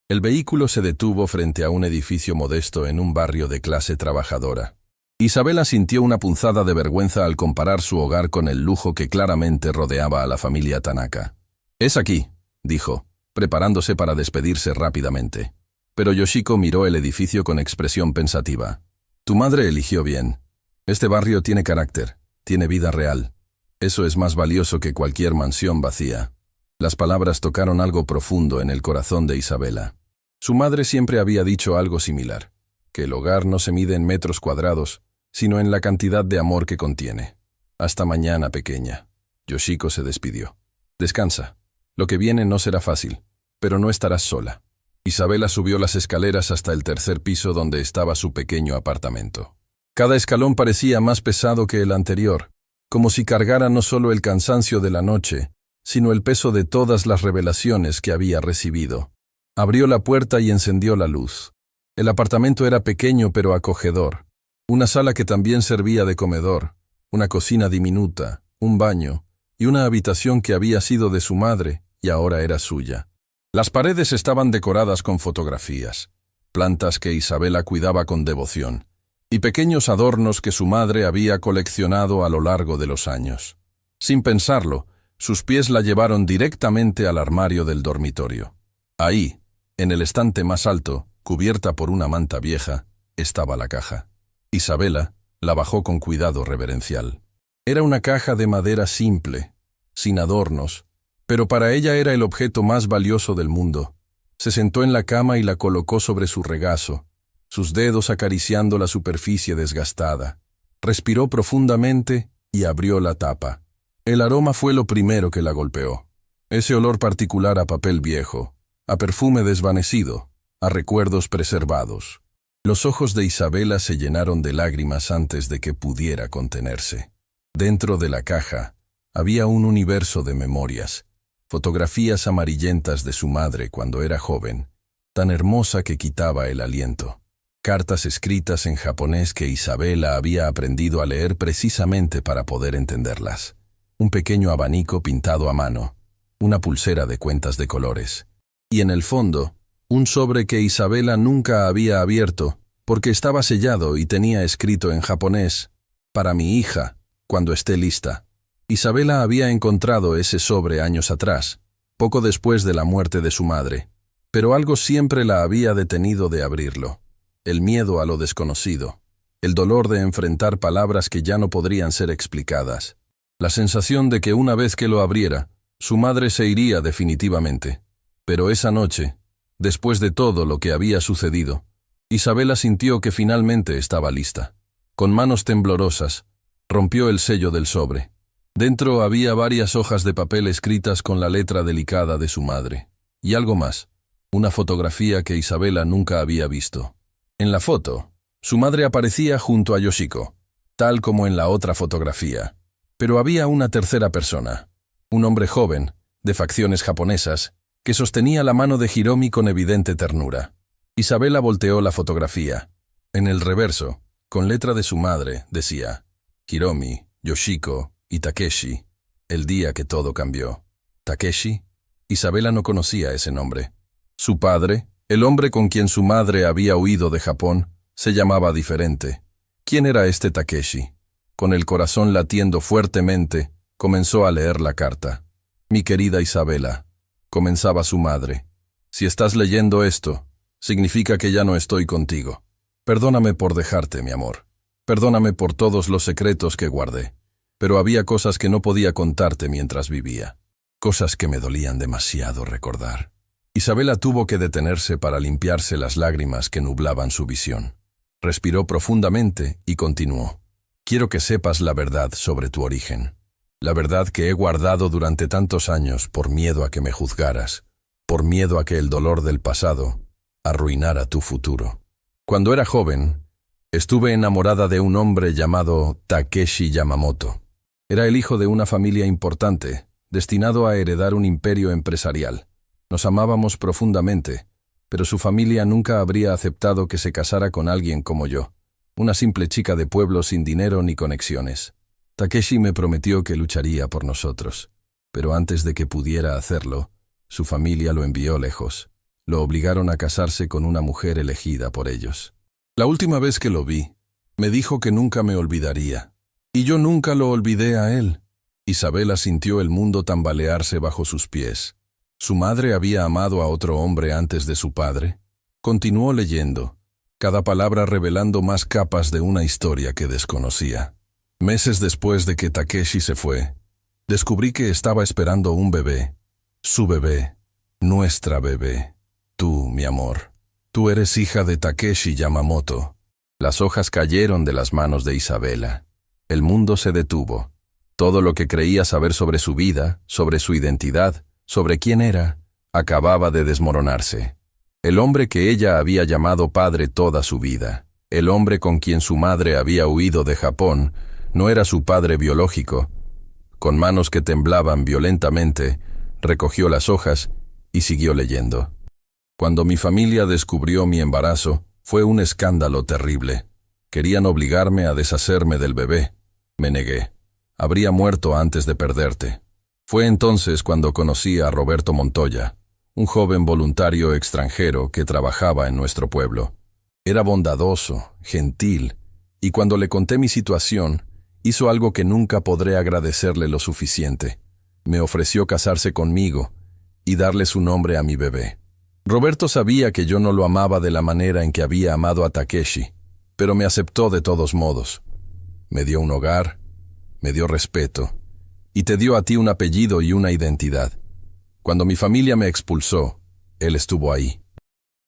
El vehículo se detuvo frente a un edificio modesto en un barrio de clase trabajadora. Isabela sintió una punzada de vergüenza al comparar su hogar con el lujo que claramente rodeaba a la familia Tanaka. «Es aquí», dijo, preparándose para despedirse rápidamente. Pero Yoshiko miró el edificio con expresión pensativa. «Tu madre eligió bien. Este barrio tiene carácter, tiene vida real. Eso es más valioso que cualquier mansión vacía». Las palabras tocaron algo profundo en el corazón de Isabela. Su madre siempre había dicho algo similar, que el hogar no se mide en metros cuadrados, sino en la cantidad de amor que contiene. «Hasta mañana, pequeña». Yoshiko se despidió. «Descansa. Lo que viene no será fácil, pero no estarás sola». Isabela subió las escaleras hasta el tercer piso donde estaba su pequeño apartamento. Cada escalón parecía más pesado que el anterior, como si cargara no solo el cansancio de la noche, sino el peso de todas las revelaciones que había recibido. Abrió la puerta y encendió la luz. El apartamento era pequeño pero acogedor. Una sala que también servía de comedor, una cocina diminuta, un baño y una habitación que había sido de su madre y ahora era suya. Las paredes estaban decoradas con fotografías, plantas que Isabela cuidaba con devoción, y pequeños adornos que su madre había coleccionado a lo largo de los años. Sin pensarlo, sus pies la llevaron directamente al armario del dormitorio. Ahí, en el estante más alto, cubierta por una manta vieja, estaba la caja. Isabela la bajó con cuidado reverencial. Era una caja de madera simple, sin adornos, pero para ella era el objeto más valioso del mundo. Se sentó en la cama y la colocó sobre su regazo, sus dedos acariciando la superficie desgastada. Respiró profundamente y abrió la tapa. El aroma fue lo primero que la golpeó. Ese olor particular a papel viejo, a perfume desvanecido, a recuerdos preservados. Los ojos de Isabela se llenaron de lágrimas antes de que pudiera contenerse. Dentro de la caja había un universo de memorias, fotografías amarillentas de su madre cuando era joven, tan hermosa que quitaba el aliento. Cartas escritas en japonés que Isabela había aprendido a leer precisamente para poder entenderlas. Un pequeño abanico pintado a mano, una pulsera de cuentas de colores. Y en el fondo, un sobre que Isabela nunca había abierto, porque estaba sellado y tenía escrito en japonés: «Para mi hija, cuando esté lista». Isabela había encontrado ese sobre años atrás, poco después de la muerte de su madre, pero algo siempre la había detenido de abrirlo. El miedo a lo desconocido, el dolor de enfrentar palabras que ya no podrían ser explicadas, la sensación de que una vez que lo abriera, su madre se iría definitivamente. Pero esa noche, después de todo lo que había sucedido, Isabela sintió que finalmente estaba lista. Con manos temblorosas, rompió el sello del sobre. Dentro había varias hojas de papel escritas con la letra delicada de su madre. Y algo más, una fotografía que Isabela nunca había visto. En la foto, su madre aparecía junto a Yoshiko, tal como en la otra fotografía. Pero había una tercera persona, un hombre joven, de facciones japonesas, que sostenía la mano de Hiromi con evidente ternura. Isabela volteó la fotografía. En el reverso, con letra de su madre, decía: Hiromi, Yoshiko y Takeshi, el día que todo cambió. ¿Takeshi? Isabela no conocía ese nombre. Su padre, el hombre con quien su madre había huido de Japón, se llamaba diferente. ¿Quién era este Takeshi? Con el corazón latiendo fuertemente, comenzó a leer la carta. Mi querida Isabela, comenzaba su madre, si estás leyendo esto, significa que ya no estoy contigo. Perdóname por dejarte, mi amor. Perdóname por todos los secretos que guardé. Pero había cosas que no podía contarte mientras vivía. Cosas que me dolían demasiado recordar. Isabela tuvo que detenerse para limpiarse las lágrimas que nublaban su visión. Respiró profundamente y continuó. Quiero que sepas la verdad sobre tu origen. La verdad que he guardado durante tantos años por miedo a que me juzgaras, por miedo a que el dolor del pasado arruinara tu futuro. Cuando era joven, estuve enamorada de un hombre llamado Takeshi Yamamoto. Era el hijo de una familia importante, destinado a heredar un imperio empresarial. Nos amábamos profundamente, pero su familia nunca habría aceptado que se casara con alguien como yo, una simple chica de pueblo sin dinero ni conexiones. Takeshi me prometió que lucharía por nosotros, pero antes de que pudiera hacerlo, su familia lo envió lejos. Lo obligaron a casarse con una mujer elegida por ellos. La última vez que lo vi, me dijo que nunca me olvidaría, y yo nunca lo olvidé a él. Isabela sintió el mundo tambalearse bajo sus pies. ¿Su madre había amado a otro hombre antes de su padre? Continuó leyendo, cada palabra revelando más capas de una historia que desconocía. Meses después de que Takeshi se fue, descubrí que estaba esperando un bebé. Su bebé, nuestra bebé. Tú, mi amor, tú eres hija de Takeshi Yamamoto. Las hojas cayeron de las manos de Isabela. El mundo se detuvo. Todo lo que creía saber sobre su vida, sobre su identidad, sobre quién era, acababa de desmoronarse. El hombre que ella había llamado padre toda su vida, el hombre con quien su madre había huido de Japón, no era su padre biológico. Con manos que temblaban violentamente, recogió las hojas y siguió leyendo. Cuando mi familia descubrió mi embarazo, fue un escándalo terrible. Querían obligarme a deshacerme del bebé. Me negué. Habría muerto antes de perderte. Fue entonces cuando conocí a Roberto Montoya, un joven voluntario extranjero que trabajaba en nuestro pueblo. Era bondadoso, gentil, y cuando le conté mi situación, hizo algo que nunca podré agradecerle lo suficiente. Me ofreció casarse conmigo y darle su nombre a mi bebé. Roberto sabía que yo no lo amaba de la manera en que había amado a Takeshi, pero me aceptó de todos modos. Me dio un hogar, me dio respeto, y te dio a ti un apellido y una identidad. Cuando mi familia me expulsó, él estuvo ahí.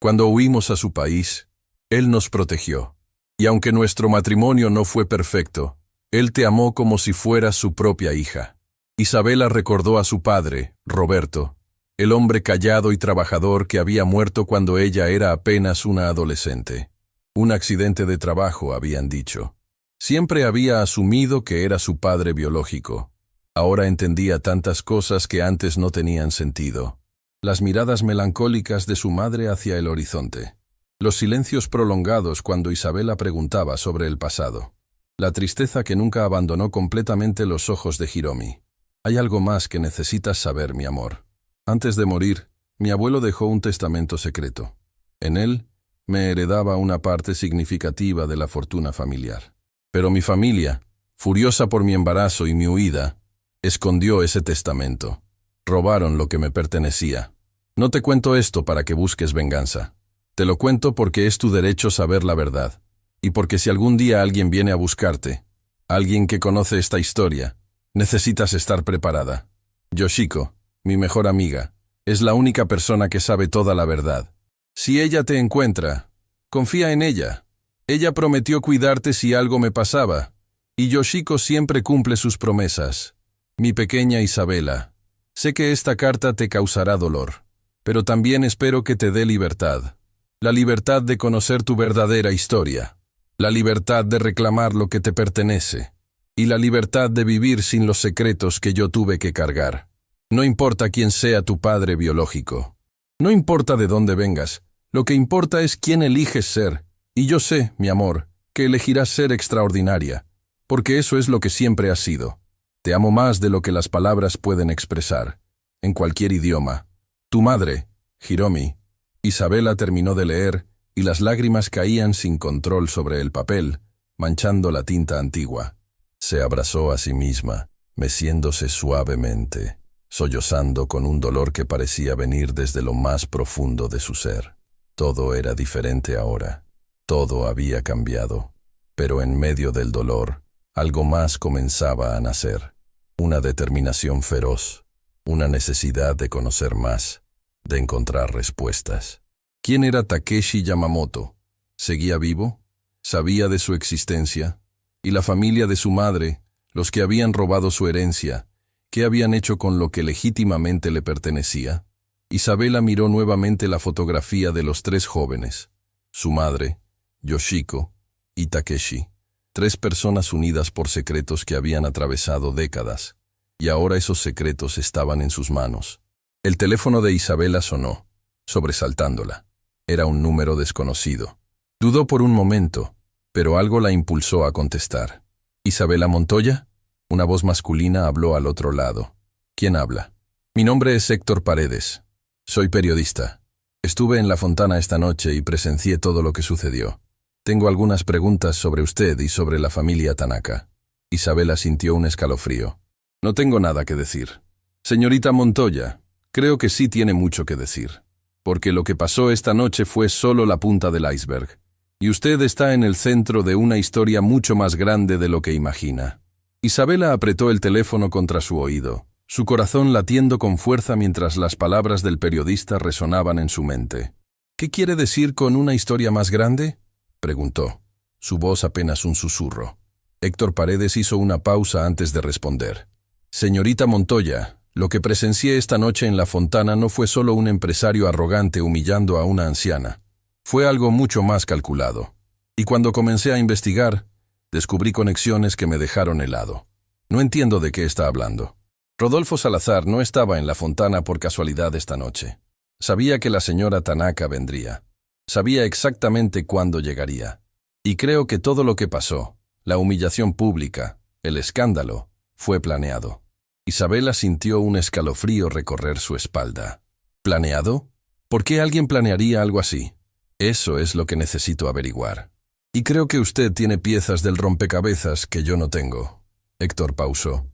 Cuando huimos a su país, él nos protegió. Y aunque nuestro matrimonio no fue perfecto, él te amó como si fueras su propia hija. Isabela recordó a su padre, Roberto, el hombre callado y trabajador que había muerto cuando ella era apenas una adolescente. Un accidente de trabajo, habían dicho. Siempre había asumido que era su padre biológico. Ahora entendía tantas cosas que antes no tenían sentido. Las miradas melancólicas de su madre hacia el horizonte. Los silencios prolongados cuando Isabela preguntaba sobre el pasado. La tristeza que nunca abandonó completamente los ojos de Hiromi. Hay algo más que necesitas saber, mi amor. Antes de morir, mi abuelo dejó un testamento secreto. En él, me heredaba una parte significativa de la fortuna familiar. Pero mi familia, furiosa por mi embarazo y mi huida, escondió ese testamento. Robaron lo que me pertenecía. No te cuento esto para que busques venganza. Te lo cuento porque es tu derecho saber la verdad. Y porque si algún día alguien viene a buscarte, alguien que conoce esta historia, necesitas estar preparada. Yoshiko, mi mejor amiga, es la única persona que sabe toda la verdad. Si ella te encuentra, confía en ella. Ella prometió cuidarte si algo me pasaba, y Yoshiko siempre cumple sus promesas. Mi pequeña Isabela, sé que esta carta te causará dolor, pero también espero que te dé libertad. La libertad de conocer tu verdadera historia, la libertad de reclamar lo que te pertenece, y la libertad de vivir sin los secretos que yo tuve que cargar. No importa quién sea tu padre biológico. No importa de dónde vengas, lo que importa es quién eliges ser, y yo sé, mi amor, que elegirás ser extraordinaria, porque eso es lo que siempre has sido. Te amo más de lo que las palabras pueden expresar, en cualquier idioma. Tu madre, Hiromi. Isabela terminó de leer, y las lágrimas caían sin control sobre el papel, manchando la tinta antigua. Se abrazó a sí misma, meciéndose suavemente, sollozando con un dolor que parecía venir desde lo más profundo de su ser. Todo era diferente ahora. Todo había cambiado. Pero en medio del dolor, algo más comenzaba a nacer. Una determinación feroz, una necesidad de conocer más, de encontrar respuestas. ¿Quién era Takeshi Yamamoto? ¿Seguía vivo? ¿Sabía de su existencia? ¿Y la familia de su madre, los que habían robado su herencia, qué habían hecho con lo que legítimamente le pertenecía? Isabela miró nuevamente la fotografía de los tres jóvenes, su madre, Yoshiko y Takeshi. Tres personas unidas por secretos que habían atravesado décadas, y ahora esos secretos estaban en sus manos. El teléfono de Isabela sonó, sobresaltándola. Era un número desconocido. Dudó por un momento, pero algo la impulsó a contestar. ¿Isabela Montoya? Una voz masculina habló al otro lado. ¿Quién habla? Mi nombre es Héctor Paredes. Soy periodista. Estuve en la Fontana esta noche y presencié todo lo que sucedió. Tengo algunas preguntas sobre usted y sobre la familia Tanaka. Isabela sintió un escalofrío. No tengo nada que decir. Señorita Montoya, creo que sí tiene mucho que decir. Porque lo que pasó esta noche fue solo la punta del iceberg. Y usted está en el centro de una historia mucho más grande de lo que imagina. Isabela apretó el teléfono contra su oído, su corazón latiendo con fuerza mientras las palabras del periodista resonaban en su mente. ¿Qué quiere decir con una historia más grande?, preguntó, su voz apenas un susurro. Héctor Paredes hizo una pausa antes de responder. Señorita Montoya, lo que presencié esta noche en la Fontana no fue solo un empresario arrogante humillando a una anciana. Fue algo mucho más calculado. Y cuando comencé a investigar, descubrí conexiones que me dejaron helado. No entiendo de qué está hablando. Rodolfo Salazar no estaba en la Fontana por casualidad esta noche. Sabía que la señora Tanaka vendría. Sabía exactamente cuándo llegaría. Y creo que todo lo que pasó, la humillación pública, el escándalo, fue planeado. Isabela sintió un escalofrío recorrer su espalda. ¿Planeado? ¿Por qué alguien planearía algo así? Eso es lo que necesito averiguar. Y creo que usted tiene piezas del rompecabezas que yo no tengo. Héctor pausó.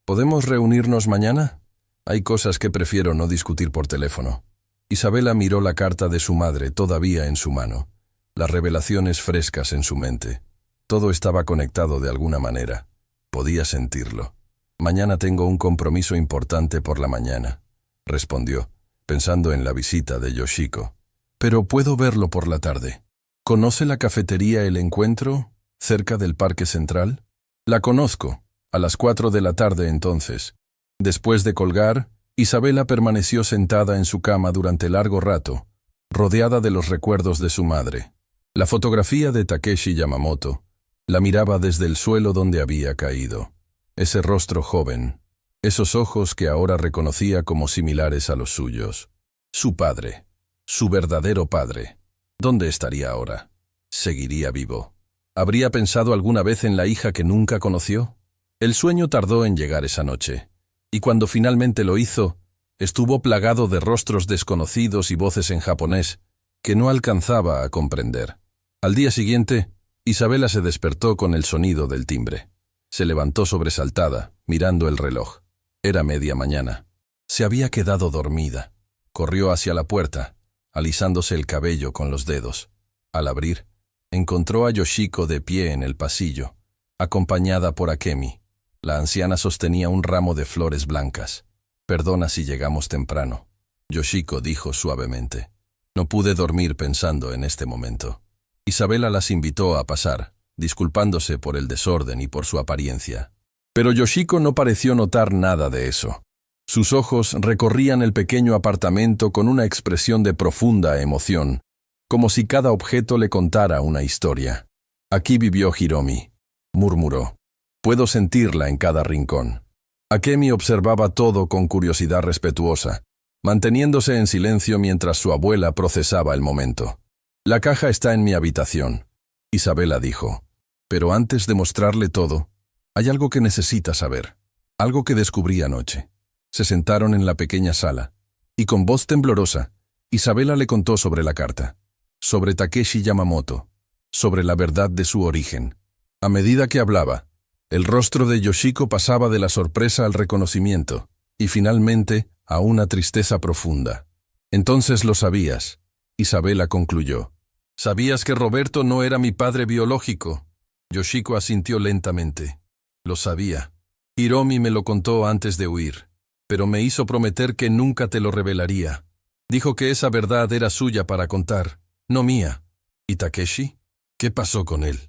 ¿Podemos reunirnos mañana? Hay cosas que prefiero no discutir por teléfono. Isabela miró la carta de su madre todavía en su mano, las revelaciones frescas en su mente. Todo estaba conectado de alguna manera. Podía sentirlo. Mañana tengo un compromiso importante por la mañana, respondió, pensando en la visita de Yoshiko. Pero puedo verlo por la tarde. ¿Conoce la cafetería El Encuentro, cerca del Parque Central? La conozco, a las 4 de la tarde entonces. Después de colgar, Isabela permaneció sentada en su cama durante largo rato, rodeada de los recuerdos de su madre. La fotografía de Takeshi Yamamoto la miraba desde el suelo donde había caído. Ese rostro joven, esos ojos que ahora reconocía como similares a los suyos. Su padre, su verdadero padre. ¿Dónde estaría ahora? ¿Seguiría vivo? ¿Habría pensado alguna vez en la hija que nunca conoció? El sueño tardó en llegar esa noche, y cuando finalmente lo hizo, estuvo plagado de rostros desconocidos y voces en japonés que no alcanzaba a comprender. Al día siguiente, Isabela se despertó con el sonido del timbre. Se levantó sobresaltada, mirando el reloj. Era media mañana. Se había quedado dormida. Corrió hacia la puerta, alisándose el cabello con los dedos. Al abrir, encontró a Yoshiko de pie en el pasillo, acompañada por Akemi. La anciana sostenía un ramo de flores blancas. «Perdona si llegamos temprano», Yoshiko dijo suavemente. «No pude dormir pensando en este momento». Isabela las invitó a pasar, disculpándose por el desorden y por su apariencia. Pero Yoshiko no pareció notar nada de eso. Sus ojos recorrían el pequeño apartamento con una expresión de profunda emoción, como si cada objeto le contara una historia. «Aquí vivió Hiromi», murmuró. «Puedo sentirla en cada rincón». Akemi observaba todo con curiosidad respetuosa, manteniéndose en silencio mientras su abuela procesaba el momento. «La caja está en mi habitación», Isabela dijo. «Pero antes de mostrarle todo, hay algo que necesita saber, algo que descubrí anoche». Se sentaron en la pequeña sala, y con voz temblorosa, Isabela le contó sobre la carta, sobre Takeshi Yamamoto, sobre la verdad de su origen. A medida que hablaba, el rostro de Yoshiko pasaba de la sorpresa al reconocimiento, y finalmente a una tristeza profunda. «Entonces lo sabías», Isabela concluyó. «¿Sabías que Roberto no era mi padre biológico?» Yoshiko asintió lentamente. «Lo sabía. Hiromi me lo contó antes de huir, pero me hizo prometer que nunca te lo revelaría. Dijo que esa verdad era suya para contar, no mía. ¿Y Takeshi? ¿Qué pasó con él?»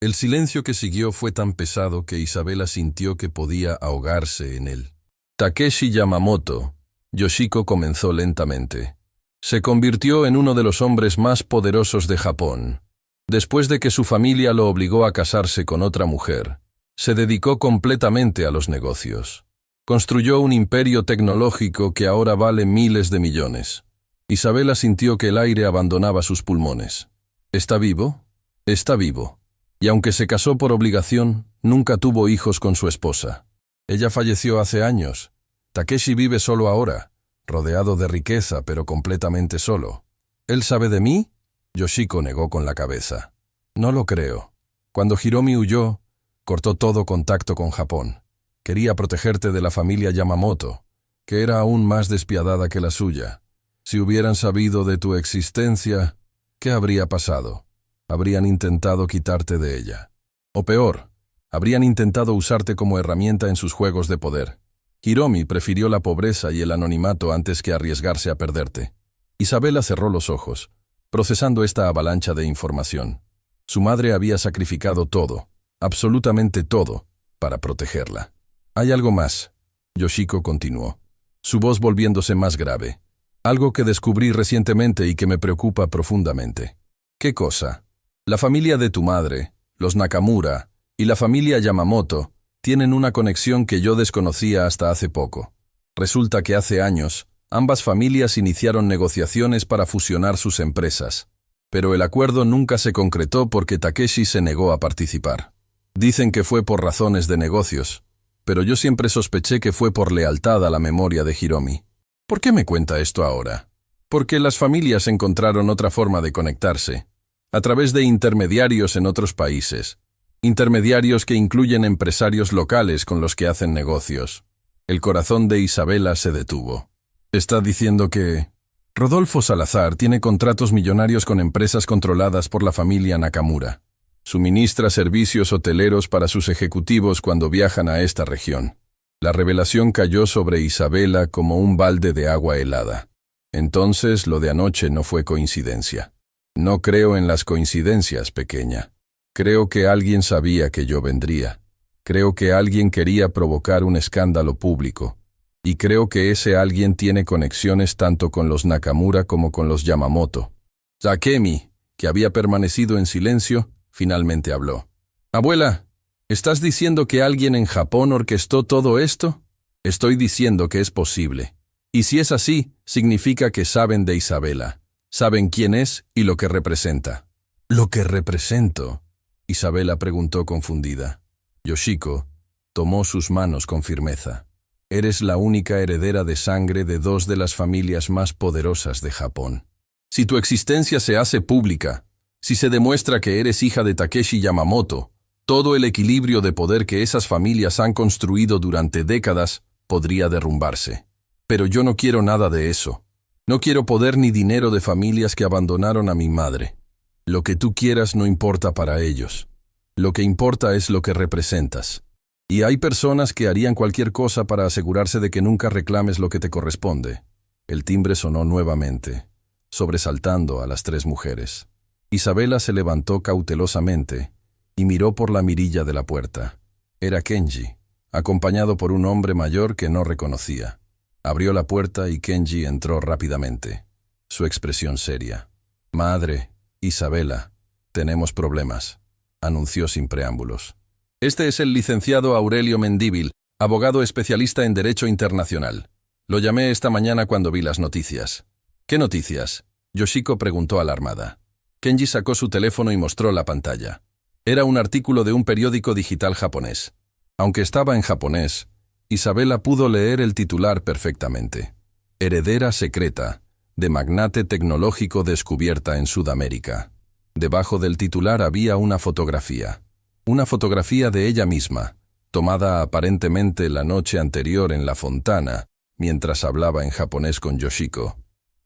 El silencio que siguió fue tan pesado que Isabela sintió que podía ahogarse en él. «Takeshi Yamamoto», Yoshiko comenzó lentamente, «se convirtió en uno de los hombres más poderosos de Japón. Después de que su familia lo obligó a casarse con otra mujer, se dedicó completamente a los negocios. Construyó un imperio tecnológico que ahora vale miles de millones». Isabela sintió que el aire abandonaba sus pulmones. «¿Está vivo?» «Está vivo. Y aunque se casó por obligación, nunca tuvo hijos con su esposa. Ella falleció hace años. Takeshi vive solo ahora, rodeado de riqueza, pero completamente solo. ¿Él sabe de mí?» Yoshiko negó con la cabeza. «No lo creo. Cuando Hiromi huyó, cortó todo contacto con Japón. Quería protegerte de la familia Yamamoto, que era aún más despiadada que la suya. Si hubieran sabido de tu existencia, ¿qué habría pasado? Habrían intentado quitarte de ella. O peor, habrían intentado usarte como herramienta en sus juegos de poder. Hiromi prefirió la pobreza y el anonimato antes que arriesgarse a perderte». Isabela cerró los ojos, procesando esta avalancha de información. Su madre había sacrificado todo, absolutamente todo, para protegerla. «Hay algo más», Yoshiko continuó, su voz volviéndose más grave. «Algo que descubrí recientemente y que me preocupa profundamente». «¿Qué cosa?» «La familia de tu madre, los Nakamura, y la familia Yamamoto tienen una conexión que yo desconocía hasta hace poco. Resulta que hace años, ambas familias iniciaron negociaciones para fusionar sus empresas, pero el acuerdo nunca se concretó porque Takeshi se negó a participar. Dicen que fue por razones de negocios, pero yo siempre sospeché que fue por lealtad a la memoria de Hiromi. ¿Por qué me cuenta esto ahora? Porque las familias encontraron otra forma de conectarse, a través de intermediarios en otros países. Intermediarios que incluyen empresarios locales con los que hacen negocios. El corazón de Isabela se detuvo. Está diciendo que Rodolfo Salazar tiene contratos millonarios con empresas controladas por la familia Nakamura. Suministra servicios hoteleros para sus ejecutivos cuando viajan a esta región. La revelación cayó sobre Isabela como un balde de agua helada. Entonces lo de anoche no fue coincidencia. No creo en las coincidencias, pequeña. Creo que alguien sabía que yo vendría. Creo que alguien quería provocar un escándalo público. Y creo que ese alguien tiene conexiones tanto con los Nakamura como con los Yamamoto. Takemi, que había permanecido en silencio, finalmente habló. Abuela, ¿estás diciendo que alguien en Japón orquestó todo esto? Estoy diciendo que es posible. Y si es así, significa que saben de Isabela. Saben quién es y lo que representa. ¿Lo que represento? Isabela preguntó confundida. Yoshiko tomó sus manos con firmeza. Eres la única heredera de sangre de dos de las familias más poderosas de Japón. Si tu existencia se hace pública, si se demuestra que eres hija de Takeshi Yamamoto, todo el equilibrio de poder que esas familias han construido durante décadas podría derrumbarse. Pero yo no quiero nada de eso. No quiero poder ni dinero de familias que abandonaron a mi madre. Lo que tú quieras no importa para ellos. Lo que importa es lo que representas. Y hay personas que harían cualquier cosa para asegurarse de que nunca reclames lo que te corresponde. El timbre sonó nuevamente, sobresaltando a las tres mujeres. Isabela se levantó cautelosamente y miró por la mirilla de la puerta. Era Kenji, acompañado por un hombre mayor que no reconocía. Abrió la puerta y Kenji entró rápidamente. Su expresión seria. «Madre, Isabela, tenemos problemas», anunció sin preámbulos. «Este es el licenciado Aurelio Mendívil, abogado especialista en Derecho Internacional. Lo llamé esta mañana cuando vi las noticias». «¿Qué noticias?», Yoshiko preguntó alarmada. Kenji sacó su teléfono y mostró la pantalla. Era un artículo de un periódico digital japonés. Aunque estaba en japonés, Isabela pudo leer el titular perfectamente. «Heredera secreta, de magnate tecnológico descubierta en Sudamérica». Debajo del titular había una fotografía. Una fotografía de ella misma, tomada aparentemente la noche anterior en la fontana, mientras hablaba en japonés con Yoshiko.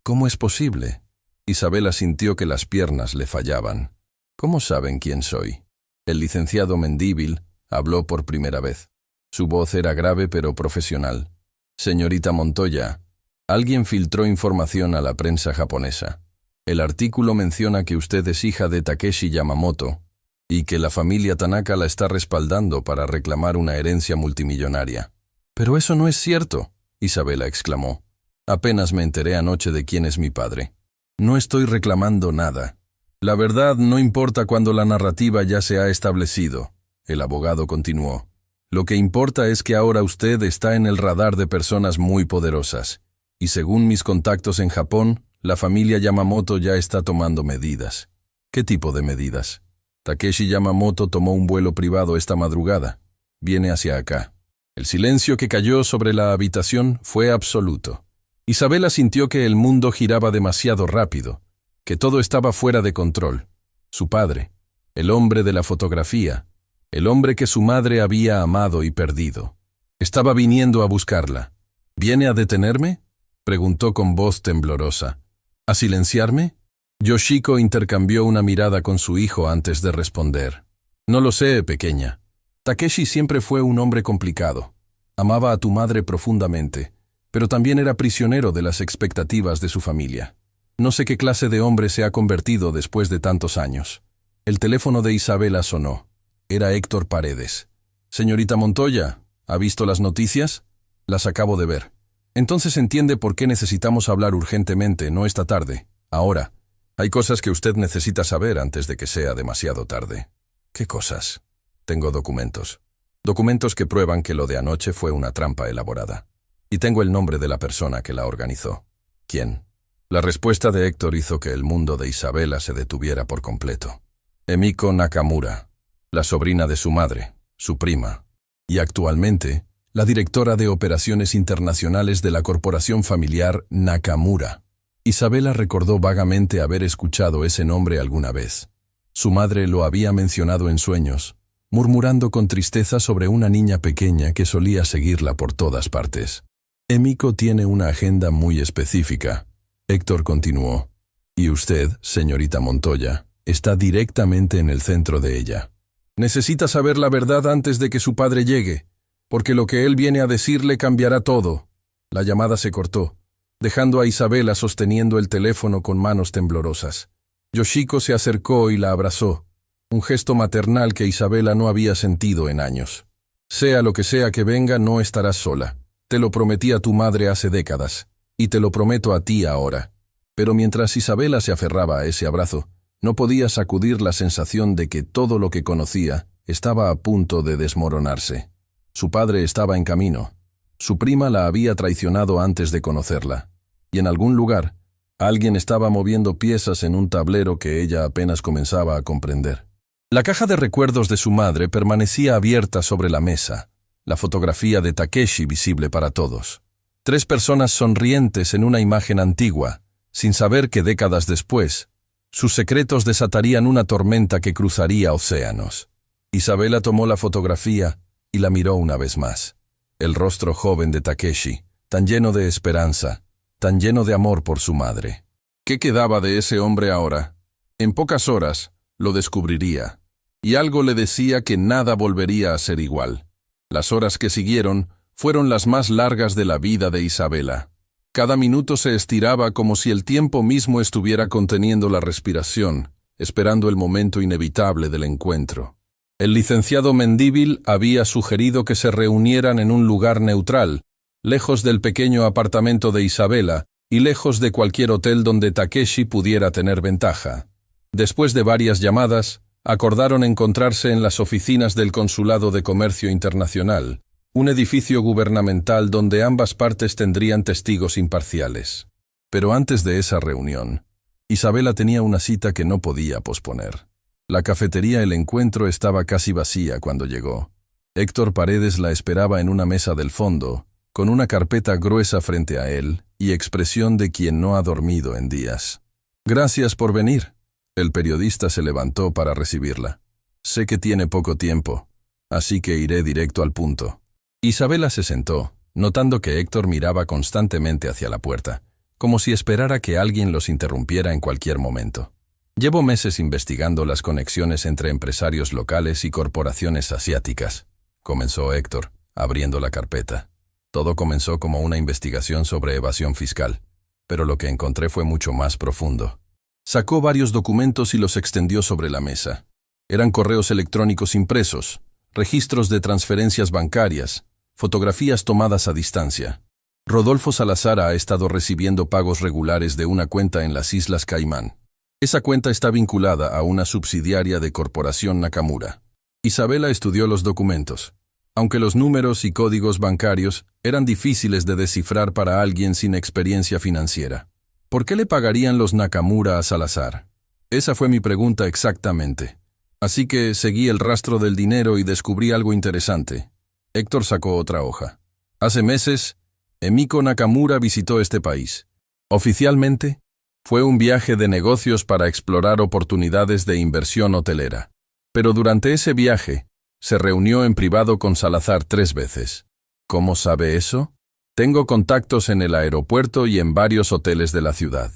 ¿Cómo es posible? Isabela sintió que las piernas le fallaban. ¿Cómo saben quién soy? El licenciado Mendívil habló por primera vez. Su voz era grave pero profesional. Señorita Montoya, alguien filtró información a la prensa japonesa. El artículo menciona que usted es hija de Takeshi Yamamoto y que la familia Tanaka la está respaldando para reclamar una herencia multimillonaria. «Pero eso no es cierto», Isabela exclamó. «Apenas me enteré anoche de quién es mi padre. No estoy reclamando nada. La verdad no importa cuando la narrativa ya se ha establecido», el abogado continuó. «Lo que importa es que ahora usted está en el radar de personas muy poderosas. Y según mis contactos en Japón, la familia Yamamoto ya está tomando medidas». «¿Qué tipo de medidas?» «Takeshi Yamamoto tomó un vuelo privado esta madrugada. Viene hacia acá». El silencio que cayó sobre la habitación fue absoluto. Isabela sintió que el mundo giraba demasiado rápido, que todo estaba fuera de control. Su padre, el hombre de la fotografía, el hombre que su madre había amado y perdido, estaba viniendo a buscarla. «¿Viene a detenerme?», preguntó con voz temblorosa. «¿A silenciarme?». Yoshiko intercambió una mirada con su hijo antes de responder. «No lo sé, pequeña. Takeshi siempre fue un hombre complicado. Amaba a tu madre profundamente, pero también era prisionero de las expectativas de su familia. No sé qué clase de hombre se ha convertido después de tantos años». El teléfono de Isabela sonó. Era Héctor Paredes. «Señorita Montoya, ¿ha visto las noticias?». «Las acabo de ver». «Entonces entiende por qué necesitamos hablar urgentemente, no esta tarde, ahora. Hay cosas que usted necesita saber antes de que sea demasiado tarde». «¿Qué cosas?». «Tengo documentos. Documentos que prueban que lo de anoche fue una trampa elaborada. Y tengo el nombre de la persona que la organizó». «¿Quién?». La respuesta de Héctor hizo que el mundo de Isabela se detuviera por completo. «Emiko Nakamura, la sobrina de su madre, su prima, y actualmente la directora de operaciones internacionales de la corporación familiar Nakamura. Isabela recordó vagamente haber escuchado ese nombre alguna vez. Su madre lo había mencionado en sueños, murmurando con tristeza sobre una niña pequeña que solía seguirla por todas partes. Emiko tiene una agenda muy específica. Héctor continuó. Y usted, señorita Montoya, está directamente en el centro de ella. Necesita saber la verdad antes de que su padre llegue, porque lo que él viene a decirle cambiará todo. La llamada se cortó, dejando a Isabela sosteniendo el teléfono con manos temblorosas. Yoshiko se acercó y la abrazó, un gesto maternal que Isabela no había sentido en años. Sea lo que sea que venga, no estarás sola. Te lo prometí a tu madre hace décadas, y te lo prometo a ti ahora. Pero mientras Isabela se aferraba a ese abrazo, no podía sacudir la sensación de que todo lo que conocía estaba a punto de desmoronarse. Su padre estaba en camino. Su prima la había traicionado antes de conocerla. Y en algún lugar, alguien estaba moviendo piezas en un tablero que ella apenas comenzaba a comprender. La caja de recuerdos de su madre permanecía abierta sobre la mesa, la fotografía de Takeshi visible para todos. 3 personas sonrientes en una imagen antigua, sin saber que décadas después, sus secretos desatarían una tormenta que cruzaría océanos. Isabela tomó la fotografía y la miró una vez más. El rostro joven de Takeshi, tan lleno de esperanza, tan lleno de amor por su madre. ¿Qué quedaba de ese hombre ahora? En pocas horas lo descubriría, y algo le decía que nada volvería a ser igual. Las horas que siguieron fueron las más largas de la vida de Isabela. Cada minuto se estiraba como si el tiempo mismo estuviera conteniendo la respiración, esperando el momento inevitable del encuentro. El licenciado Mendívil había sugerido que se reunieran en un lugar neutral, lejos del pequeño apartamento de Isabela y lejos de cualquier hotel donde Takeshi pudiera tener ventaja. Después de varias llamadas, acordaron encontrarse en las oficinas del Consulado de Comercio Internacional, un edificio gubernamental donde ambas partes tendrían testigos imparciales. Pero antes de esa reunión, Isabela tenía una cita que no podía posponer. La cafetería El Encuentro estaba casi vacía cuando llegó. Héctor Paredes la esperaba en una mesa del fondo, con una carpeta gruesa frente a él y expresión de quien no ha dormido en días. «Gracias por venir». El periodista se levantó para recibirla. «Sé que tiene poco tiempo, así que iré directo al punto». Isabela se sentó, notando que Héctor miraba constantemente hacia la puerta, como si esperara que alguien los interrumpiera en cualquier momento. «Llevo meses investigando las conexiones entre empresarios locales y corporaciones asiáticas», comenzó Héctor, abriendo la carpeta. Todo comenzó como una investigación sobre evasión fiscal, pero lo que encontré fue mucho más profundo. Sacó varios documentos y los extendió sobre la mesa. Eran correos electrónicos impresos, registros de transferencias bancarias, fotografías tomadas a distancia. Rodolfo Salazar ha estado recibiendo pagos regulares de una cuenta en las Islas Caimán. Esa cuenta está vinculada a una subsidiaria de Corporación Nakamura. Isabela estudió los documentos. Aunque los números y códigos bancarios eran difíciles de descifrar para alguien sin experiencia financiera. ¿Por qué le pagarían los Nakamura a Salazar? Esa fue mi pregunta exactamente. Así que seguí el rastro del dinero y descubrí algo interesante. Héctor sacó otra hoja. Hace meses, Emiko Nakamura visitó este país. Oficialmente, fue un viaje de negocios para explorar oportunidades de inversión hotelera. Pero durante ese viaje, se reunió en privado con Salazar 3 veces. ¿Cómo sabe eso? Tengo contactos en el aeropuerto y en varios hoteles de la ciudad.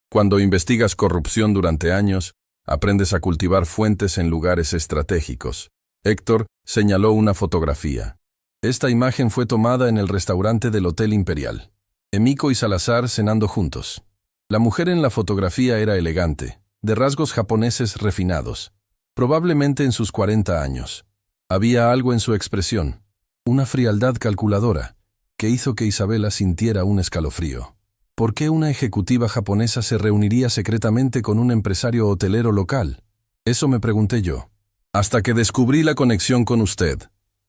Cuando investigas corrupción durante años, aprendes a cultivar fuentes en lugares estratégicos. Héctor señaló una fotografía. Esta imagen fue tomada en el restaurante del Hotel Imperial. Emiko y Salazar cenando juntos. La mujer en la fotografía era elegante, de rasgos japoneses refinados, probablemente en sus 40 años. Había algo en su expresión, una frialdad calculadora, que hizo que Isabela sintiera un escalofrío. ¿Por qué una ejecutiva japonesa se reuniría secretamente con un empresario hotelero local? Eso me pregunté yo. Hasta que descubrí la conexión con usted.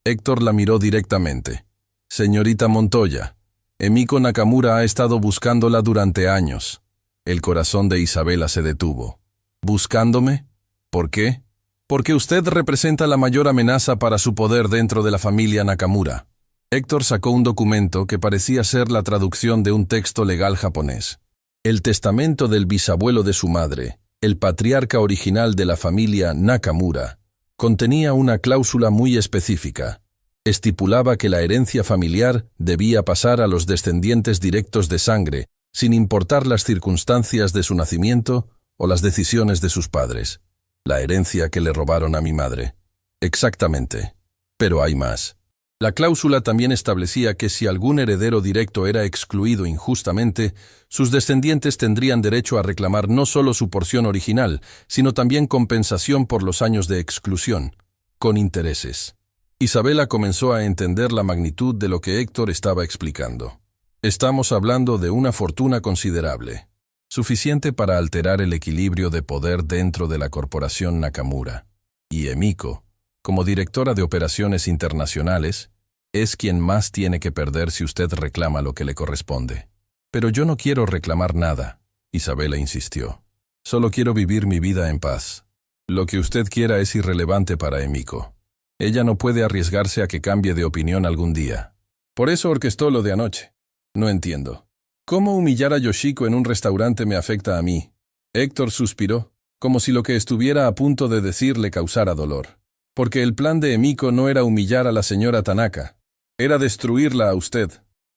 Héctor la miró directamente. Señorita Montoya, Emiko Nakamura ha estado buscándola durante años. El corazón de Isabela se detuvo. ¿Buscándome? ¿Por qué? Porque usted representa la mayor amenaza para su poder dentro de la familia Nakamura. Héctor sacó un documento que parecía ser la traducción de un texto legal japonés. El testamento del bisabuelo de su madre, el patriarca original de la familia Nakamura, contenía una cláusula muy específica. Estipulaba que la herencia familiar debía pasar a los descendientes directos de sangre, sin importar las circunstancias de su nacimiento o las decisiones de sus padres. La herencia que le robaron a mi madre. Exactamente. Pero hay más. La cláusula también establecía que si algún heredero directo era excluido injustamente, sus descendientes tendrían derecho a reclamar no solo su porción original, sino también compensación por los años de exclusión, con intereses. Isabela comenzó a entender la magnitud de lo que Héctor estaba explicando. Estamos hablando de una fortuna considerable, suficiente para alterar el equilibrio de poder dentro de la corporación Nakamura. Y Emiko, como directora de operaciones internacionales, es quien más tiene que perder si usted reclama lo que le corresponde. Pero yo no quiero reclamar nada, Isabela insistió. Solo quiero vivir mi vida en paz. Lo que usted quiera es irrelevante para Emiko. Ella no puede arriesgarse a que cambie de opinión algún día. Por eso orquestó lo de anoche. No entiendo. ¿Cómo humillar a Yoshiko en un restaurante me afecta a mí? Héctor suspiró, como si lo que estuviera a punto de decir le causara dolor. Porque el plan de Emiko no era humillar a la señora Tanaka. Era destruirla a usted.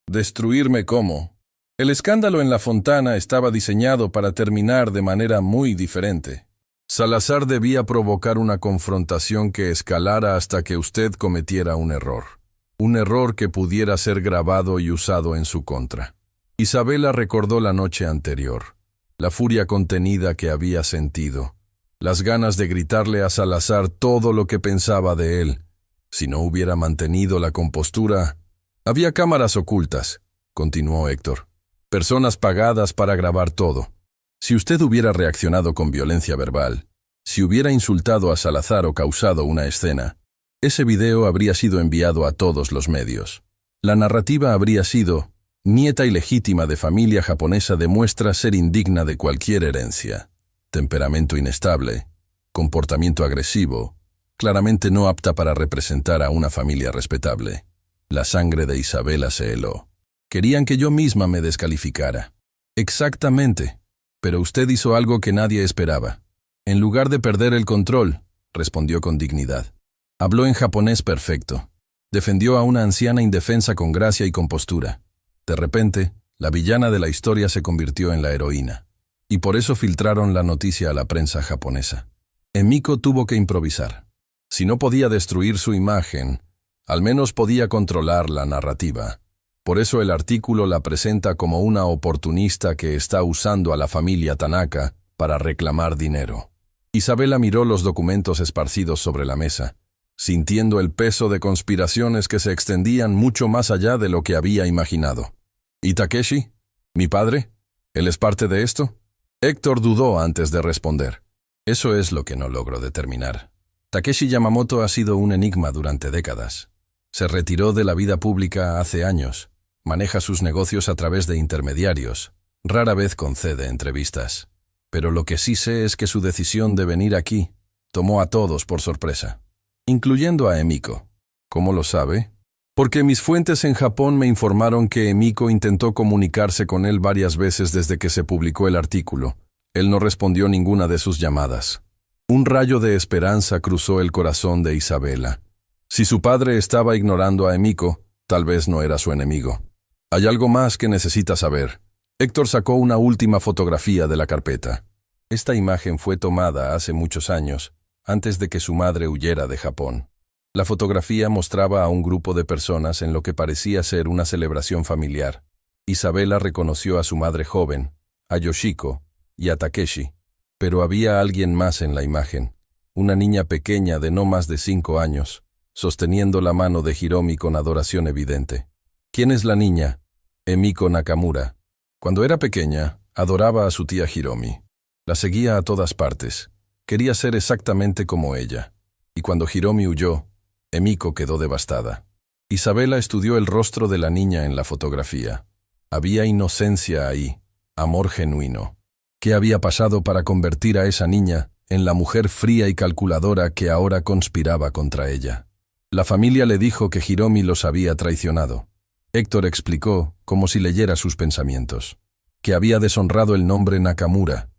¿Destruirme cómo? El escándalo en la Fontana estaba diseñado para terminar de manera muy diferente. Salazar debía provocar una confrontación que escalara hasta que usted cometiera un error. Un error que pudiera ser grabado y usado en su contra. Isabela recordó la noche anterior, la furia contenida que había sentido, las ganas de gritarle a Salazar todo lo que pensaba de él. Si no hubiera mantenido la compostura... Había cámaras ocultas, continuó Héctor. Personas pagadas para grabar todo. Si usted hubiera reaccionado con violencia verbal, si hubiera insultado a Salazar o causado una escena, ese video habría sido enviado a todos los medios. La narrativa habría sido: nieta ilegítima de familia japonesa demuestra ser indigna de cualquier herencia. Temperamento inestable, comportamiento agresivo, claramente no apta para representar a una familia respetable. La sangre de Isabela se heló. Querían que yo misma me descalificara. Exactamente. Pero usted hizo algo que nadie esperaba. En lugar de perder el control, respondió con dignidad. Habló en japonés perfecto. Defendió a una anciana indefensa con gracia y compostura. De repente, la villana de la historia se convirtió en la heroína. Y por eso filtraron la noticia a la prensa japonesa. Emiko tuvo que improvisar. Si no podía destruir su imagen, al menos podía controlar la narrativa. Por eso el artículo la presenta como una oportunista que está usando a la familia Tanaka para reclamar dinero. Isabela miró los documentos esparcidos sobre la mesa, sintiendo el peso de conspiraciones que se extendían mucho más allá de lo que había imaginado. ¿Y Takeshi? ¿Mi padre? ¿Él es parte de esto? Héctor dudó antes de responder. Eso es lo que no logro determinar. Takeshi Yamamoto ha sido un enigma durante décadas. Se retiró de la vida pública hace años. Maneja sus negocios a través de intermediarios. Rara vez concede entrevistas. Pero lo que sí sé es que su decisión de venir aquí tomó a todos por sorpresa, incluyendo a Emiko. ¿Cómo lo sabe? Porque mis fuentes en Japón me informaron que Emiko intentó comunicarse con él varias veces desde que se publicó el artículo. Él no respondió ninguna de sus llamadas. Un rayo de esperanza cruzó el corazón de Isabela. Si su padre estaba ignorando a Emiko, tal vez no era su enemigo. Hay algo más que necesita saber. Héctor sacó una última fotografía de la carpeta. Esta imagen fue tomada hace muchos años, antes de que su madre huyera de Japón. La fotografía mostraba a un grupo de personas en lo que parecía ser una celebración familiar. Isabela reconoció a su madre joven, a Yoshiko y a Takeshi. Pero había alguien más en la imagen, una niña pequeña de no más de 5 años, sosteniendo la mano de Hiromi con adoración evidente. ¿Quién es la niña? Emiko Nakamura. Cuando era pequeña, adoraba a su tía Hiromi. La seguía a todas partes. Quería ser exactamente como ella. Y cuando Hiromi huyó, Emiko quedó devastada. Isabela estudió el rostro de la niña en la fotografía. Había inocencia ahí, amor genuino. ¿Qué había pasado para convertir a esa niña en la mujer fría y calculadora que ahora conspiraba contra ella? La familia le dijo que Hiromi los había traicionado. Héctor explicó, como si leyera sus pensamientos, que había deshonrado el nombre Nakamura.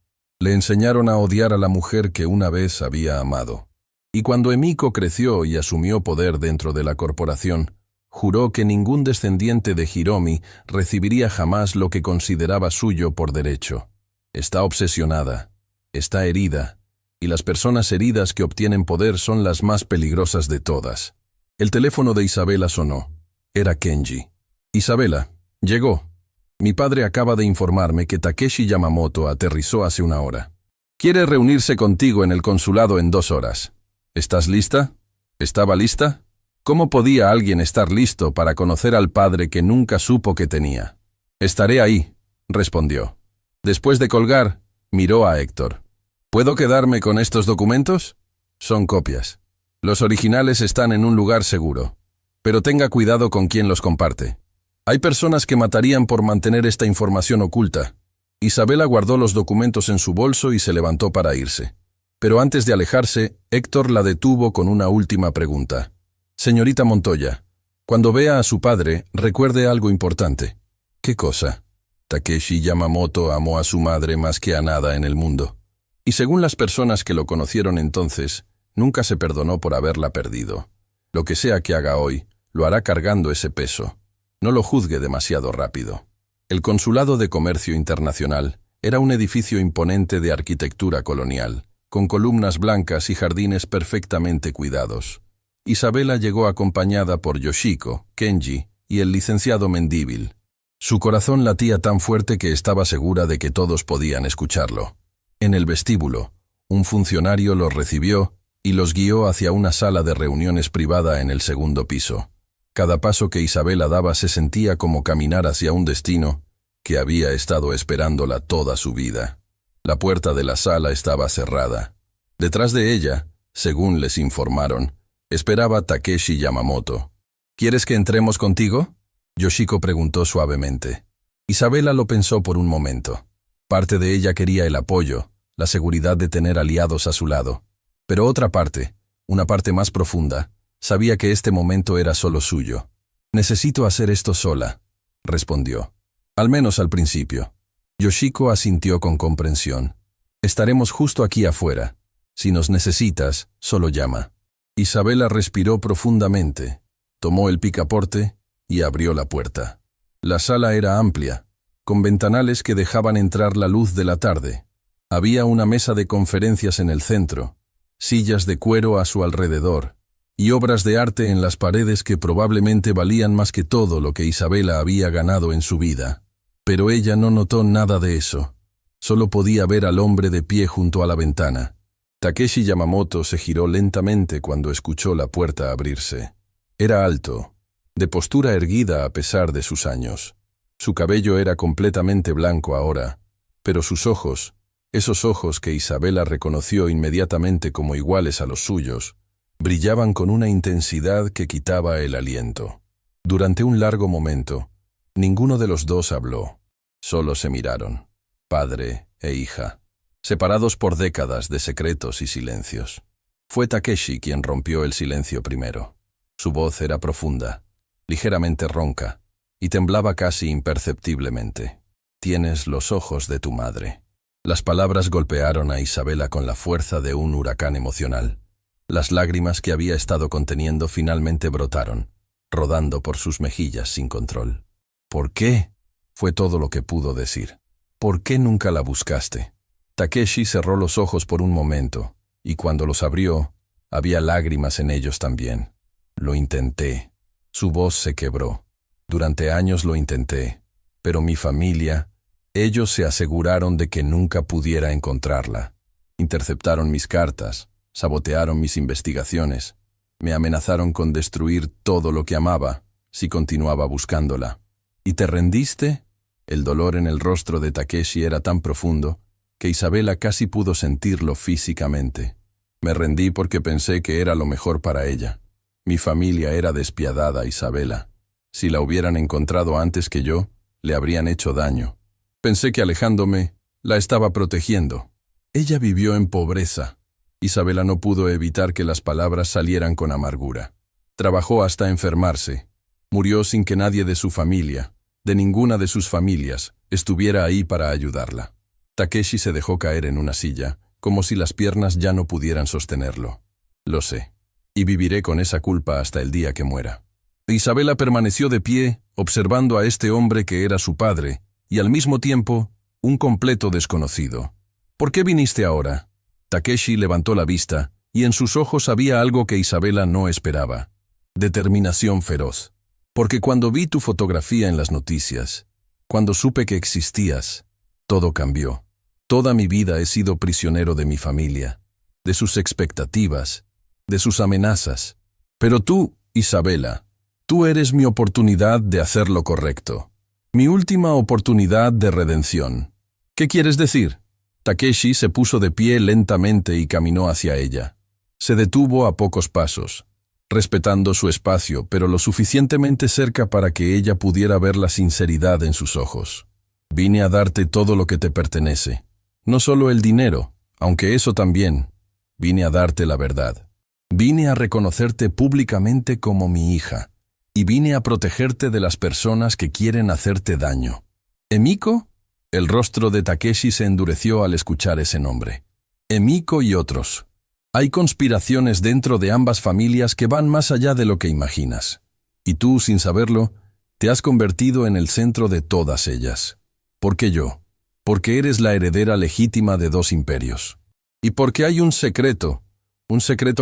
Le enseñaron a odiar a la mujer que una vez había amado. Y cuando Emiko creció y asumió poder dentro de la corporación, juró que ningún descendiente de Hiromi recibiría jamás lo que consideraba suyo por derecho. Está obsesionada, está herida, y las personas heridas que obtienen poder son las más peligrosas de todas. El teléfono de Isabela sonó. Era Kenji. Isabela, llegó. Mi padre acaba de informarme que Takeshi Yamamoto aterrizó hace una hora. Quiere reunirse contigo en el consulado en 2 horas. ¿Estás lista? ¿Estaba lista? ¿Cómo podía alguien estar listo para conocer al padre que nunca supo que tenía? Estaré ahí, respondió. Después de colgar, miró a Héctor. ¿Puedo quedarme con estos documentos? Son copias. Los originales están en un lugar seguro. Pero tenga cuidado con quién los comparte. Hay personas que matarían por mantener esta información oculta. Isabela guardó los documentos en su bolso y se levantó para irse. Pero antes de alejarse, Héctor la detuvo con una última pregunta. Señorita Montoya, cuando vea a su padre, recuerde algo importante. ¿Qué cosa? Takeshi Yamamoto amó a su madre más que a nada en el mundo. Y según las personas que lo conocieron entonces, nunca se perdonó por haberla perdido. Lo que sea que haga hoy, lo hará cargando ese peso. No lo juzgue demasiado rápido. El Consulado de Comercio Internacional era un edificio imponente de arquitectura colonial, con columnas blancas y jardines perfectamente cuidados. Isabela llegó acompañada por Yoshiko, Kenji y el licenciado Mendívil. Su corazón latía tan fuerte que estaba segura de que todos podían escucharlo. En el vestíbulo, un funcionario los recibió y los guió hacia una sala de reuniones privada en el 2º piso. Cada paso que Isabela daba se sentía como caminar hacia un destino que había estado esperándola toda su vida. La puerta de la sala estaba cerrada. Detrás de ella, según les informaron, esperaba Takeshi Yamamoto. ¿Quieres que entremos contigo? Yoshiko preguntó suavemente. Isabela lo pensó por un momento. Parte de ella quería el apoyo, la seguridad de tener aliados a su lado. Pero otra parte, una parte más profunda, sabía que este momento era solo suyo. Necesito hacer esto sola, respondió. Al menos al principio. Yoshiko asintió con comprensión. Estaremos justo aquí afuera. Si nos necesitas, solo llama. Isabela respiró profundamente, tomó el picaporte y abrió la puerta. La sala era amplia, con ventanales que dejaban entrar la luz de la tarde. Había una mesa de conferencias en el centro, sillas de cuero a su alrededor, y obras de arte en las paredes que probablemente valían más que todo lo que Isabela había ganado en su vida. Pero ella no notó nada de eso. Solo podía ver al hombre de pie junto a la ventana. Takeshi Yamamoto se giró lentamente cuando escuchó la puerta abrirse. Era alto, de postura erguida a pesar de sus años. Su cabello era completamente blanco ahora, pero sus ojos, esos ojos que Isabela reconoció inmediatamente como iguales a los suyos, brillaban con una intensidad que quitaba el aliento. Durante un largo momento, ninguno de los dos habló. Solo se miraron, padre e hija, separados por décadas de secretos y silencios. Fue Takeshi quien rompió el silencio primero. Su voz era profunda, ligeramente ronca, y temblaba casi imperceptiblemente. Tienes los ojos de tu madre. Las palabras golpearon a Isabela con la fuerza de un huracán emocional. Las lágrimas que había estado conteniendo finalmente brotaron, rodando por sus mejillas sin control. ¿Por qué? Fue todo lo que pudo decir. ¿Por qué nunca la buscaste? Takeshi cerró los ojos por un momento, y cuando los abrió, había lágrimas en ellos también. Lo intenté. Su voz se quebró. Durante años lo intenté, pero mi familia, ellos se aseguraron de que nunca pudiera encontrarla. Interceptaron mis cartas, sabotearon mis investigaciones, me amenazaron con destruir todo lo que amaba si continuaba buscándola. ¿Y te rendiste? El dolor en el rostro de Takeshi era tan profundo que Isabela casi pudo sentirlo físicamente. Me rendí porque pensé que era lo mejor para ella. Mi familia era despiadada, Isabela. Si la hubieran encontrado antes que yo, le habrían hecho daño. Pensé que alejándome, la estaba protegiendo. Ella vivió en pobreza. Isabela no pudo evitar que las palabras salieran con amargura. Trabajó hasta enfermarse. Murió sin que nadie de su familia, de ninguna de sus familias, estuviera ahí para ayudarla. Takeshi se dejó caer en una silla, como si las piernas ya no pudieran sostenerlo. Lo sé. Y viviré con esa culpa hasta el día que muera. Isabela permaneció de pie, observando a este hombre que era su padre, y al mismo tiempo, un completo desconocido. ¿Por qué viniste ahora? Takeshi levantó la vista, y en sus ojos había algo que Isabela no esperaba. Determinación feroz. Porque cuando vi tu fotografía en las noticias, cuando supe que existías, todo cambió. Toda mi vida he sido prisionero de mi familia, de sus expectativas, de sus amenazas. Pero tú, Isabela, tú eres mi oportunidad de hacer lo correcto. Mi última oportunidad de redención. ¿Qué quieres decir? Takeshi se puso de pie lentamente y caminó hacia ella. Se detuvo a pocos pasos, respetando su espacio, pero lo suficientemente cerca para que ella pudiera ver la sinceridad en sus ojos. Vine a darte todo lo que te pertenece. No solo el dinero, aunque eso también. Vine a darte la verdad. Vine a reconocerte públicamente como mi hija, y vine a protegerte de las personas que quieren hacerte daño. ¿Emiko? El rostro de Takeshi se endureció al escuchar ese nombre. Emiko y otros. Hay conspiraciones dentro de ambas familias que van más allá de lo que imaginas. Y tú, sin saberlo, te has convertido en el centro de todas ellas. ¿Por qué yo? Porque eres la heredera legítima de dos imperios. Y porque hay un secreto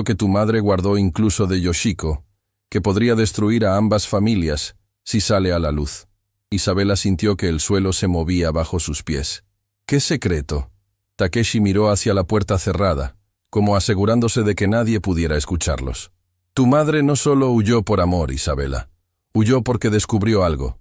que tu madre guardó incluso de Yoshiko, que podría destruir a ambas familias si sale a la luz. Isabela sintió que el suelo se movía bajo sus pies. ¿Qué secreto? Takeshi miró hacia la puerta cerrada, como asegurándose de que nadie pudiera escucharlos. Tu madre no solo huyó por amor, Isabela. Huyó porque descubrió algo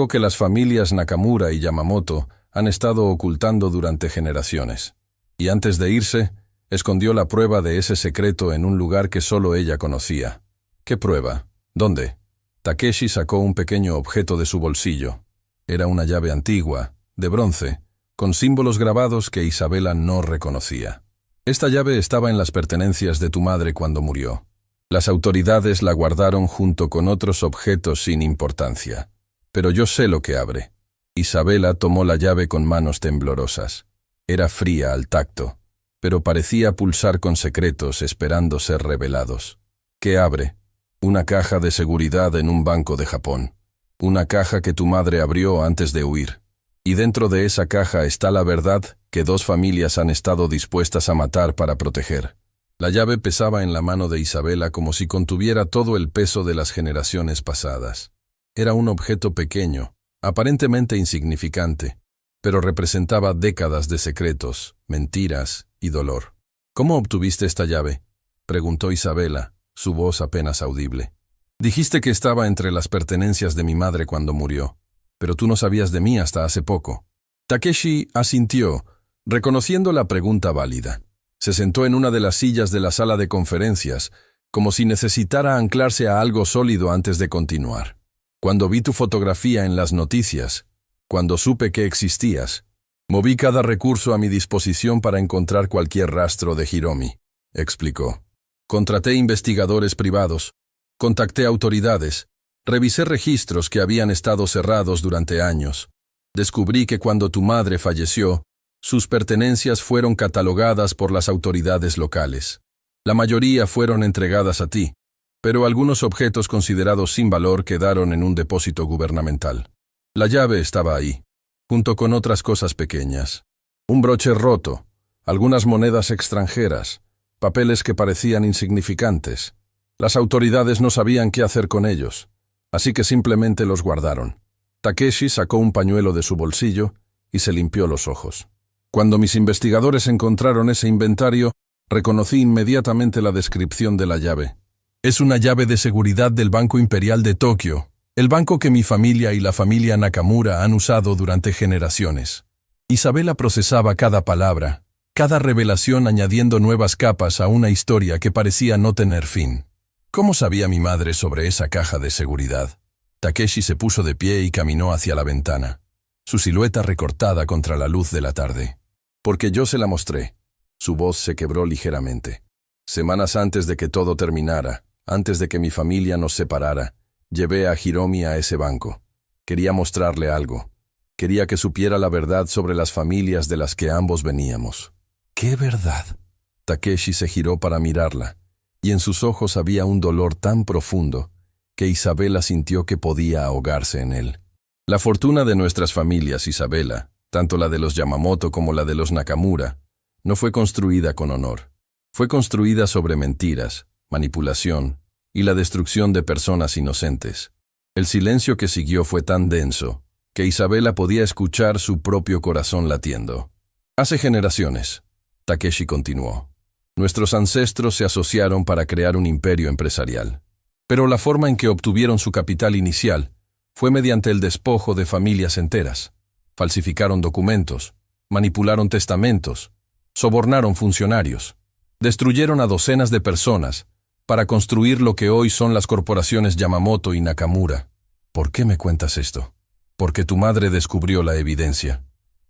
que las familias Nakamura y Yamamoto han estado ocultando durante generaciones. Y antes de irse, escondió la prueba de ese secreto en un lugar que solo ella conocía. ¿Qué prueba? ¿Dónde? Takeshi sacó un pequeño objeto de su bolsillo. Era una llave antigua, de bronce, con símbolos grabados que Isabela no reconocía. Esta llave estaba en las pertenencias de tu madre cuando murió. Las autoridades la guardaron junto con otros objetos sin importancia. Pero yo sé lo que abre. Isabela tomó la llave con manos temblorosas. Era fría al tacto, pero parecía pulsar con secretos esperando ser revelados. ¿Qué abre? Una caja de seguridad en un banco de Japón. Una caja que tu madre abrió antes de huir. Y dentro de esa caja está la verdad que dos familias han estado dispuestas a matar para proteger. La llave pesaba en la mano de Isabela como si contuviera todo el peso de las generaciones pasadas. Era un objeto pequeño, aparentemente insignificante, pero representaba décadas de secretos, mentiras y dolor. ¿Cómo obtuviste esta llave?, preguntó Isabela, su voz apenas audible. Dijiste que estaba entre las pertenencias de mi madre cuando murió, pero tú no sabías de mí hasta hace poco. Takeshi asintió, reconociendo la pregunta válida. Se sentó en una de las sillas de la sala de conferencias, como si necesitara anclarse a algo sólido antes de continuar. Cuando vi tu fotografía en las noticias, cuando supe que existías, moví cada recurso a mi disposición para encontrar cualquier rastro de Hiromi, explicó. Contraté investigadores privados, contacté autoridades, revisé registros que habían estado cerrados durante años. Descubrí que cuando tu madre falleció, sus pertenencias fueron catalogadas por las autoridades locales. La mayoría fueron entregadas a ti, pero algunos objetos considerados sin valor quedaron en un depósito gubernamental. La llave estaba ahí, junto con otras cosas pequeñas. Un broche roto, algunas monedas extranjeras, papeles que parecían insignificantes. Las autoridades no sabían qué hacer con ellos, así que simplemente los guardaron. Takeshi sacó un pañuelo de su bolsillo y se limpió los ojos. Cuando mis investigadores encontraron ese inventario, reconocí inmediatamente la descripción de la llave. Es una llave de seguridad del Banco Imperial de Tokio, el banco que mi familia y la familia Nakamura han usado durante generaciones. Isabela procesaba cada palabra, cada revelación añadiendo nuevas capas a una historia que parecía no tener fin. ¿Cómo sabía mi madre sobre esa caja de seguridad? Takeshi se puso de pie y caminó hacia la ventana, su silueta recortada contra la luz de la tarde. Porque yo se la mostré. Su voz se quebró ligeramente. Semanas antes de que todo terminara, Antes de que mi familia nos separara, llevé a Hiromi a ese banco. Quería mostrarle algo. Quería que supiera la verdad sobre las familias de las que ambos veníamos. ¿Qué verdad? Takeshi se giró para mirarla, y en sus ojos había un dolor tan profundo que Isabela sintió que podía ahogarse en él. La fortuna de nuestras familias, Isabela, tanto la de los Yamamoto como la de los Nakamura, no fue construida con honor. Fue construida sobre mentiras, manipulación y la destrucción de personas inocentes. El silencio que siguió fue tan denso que Isabela podía escuchar su propio corazón latiendo. Hace generaciones, Takeshi continuó, nuestros ancestros se asociaron para crear un imperio empresarial. Pero la forma en que obtuvieron su capital inicial fue mediante el despojo de familias enteras. Falsificaron documentos, manipularon testamentos, sobornaron funcionarios, destruyeron a docenas de personas para construir lo que hoy son las corporaciones Yamamoto y Nakamura. ¿Por qué me cuentas esto? Porque tu madre descubrió la evidencia.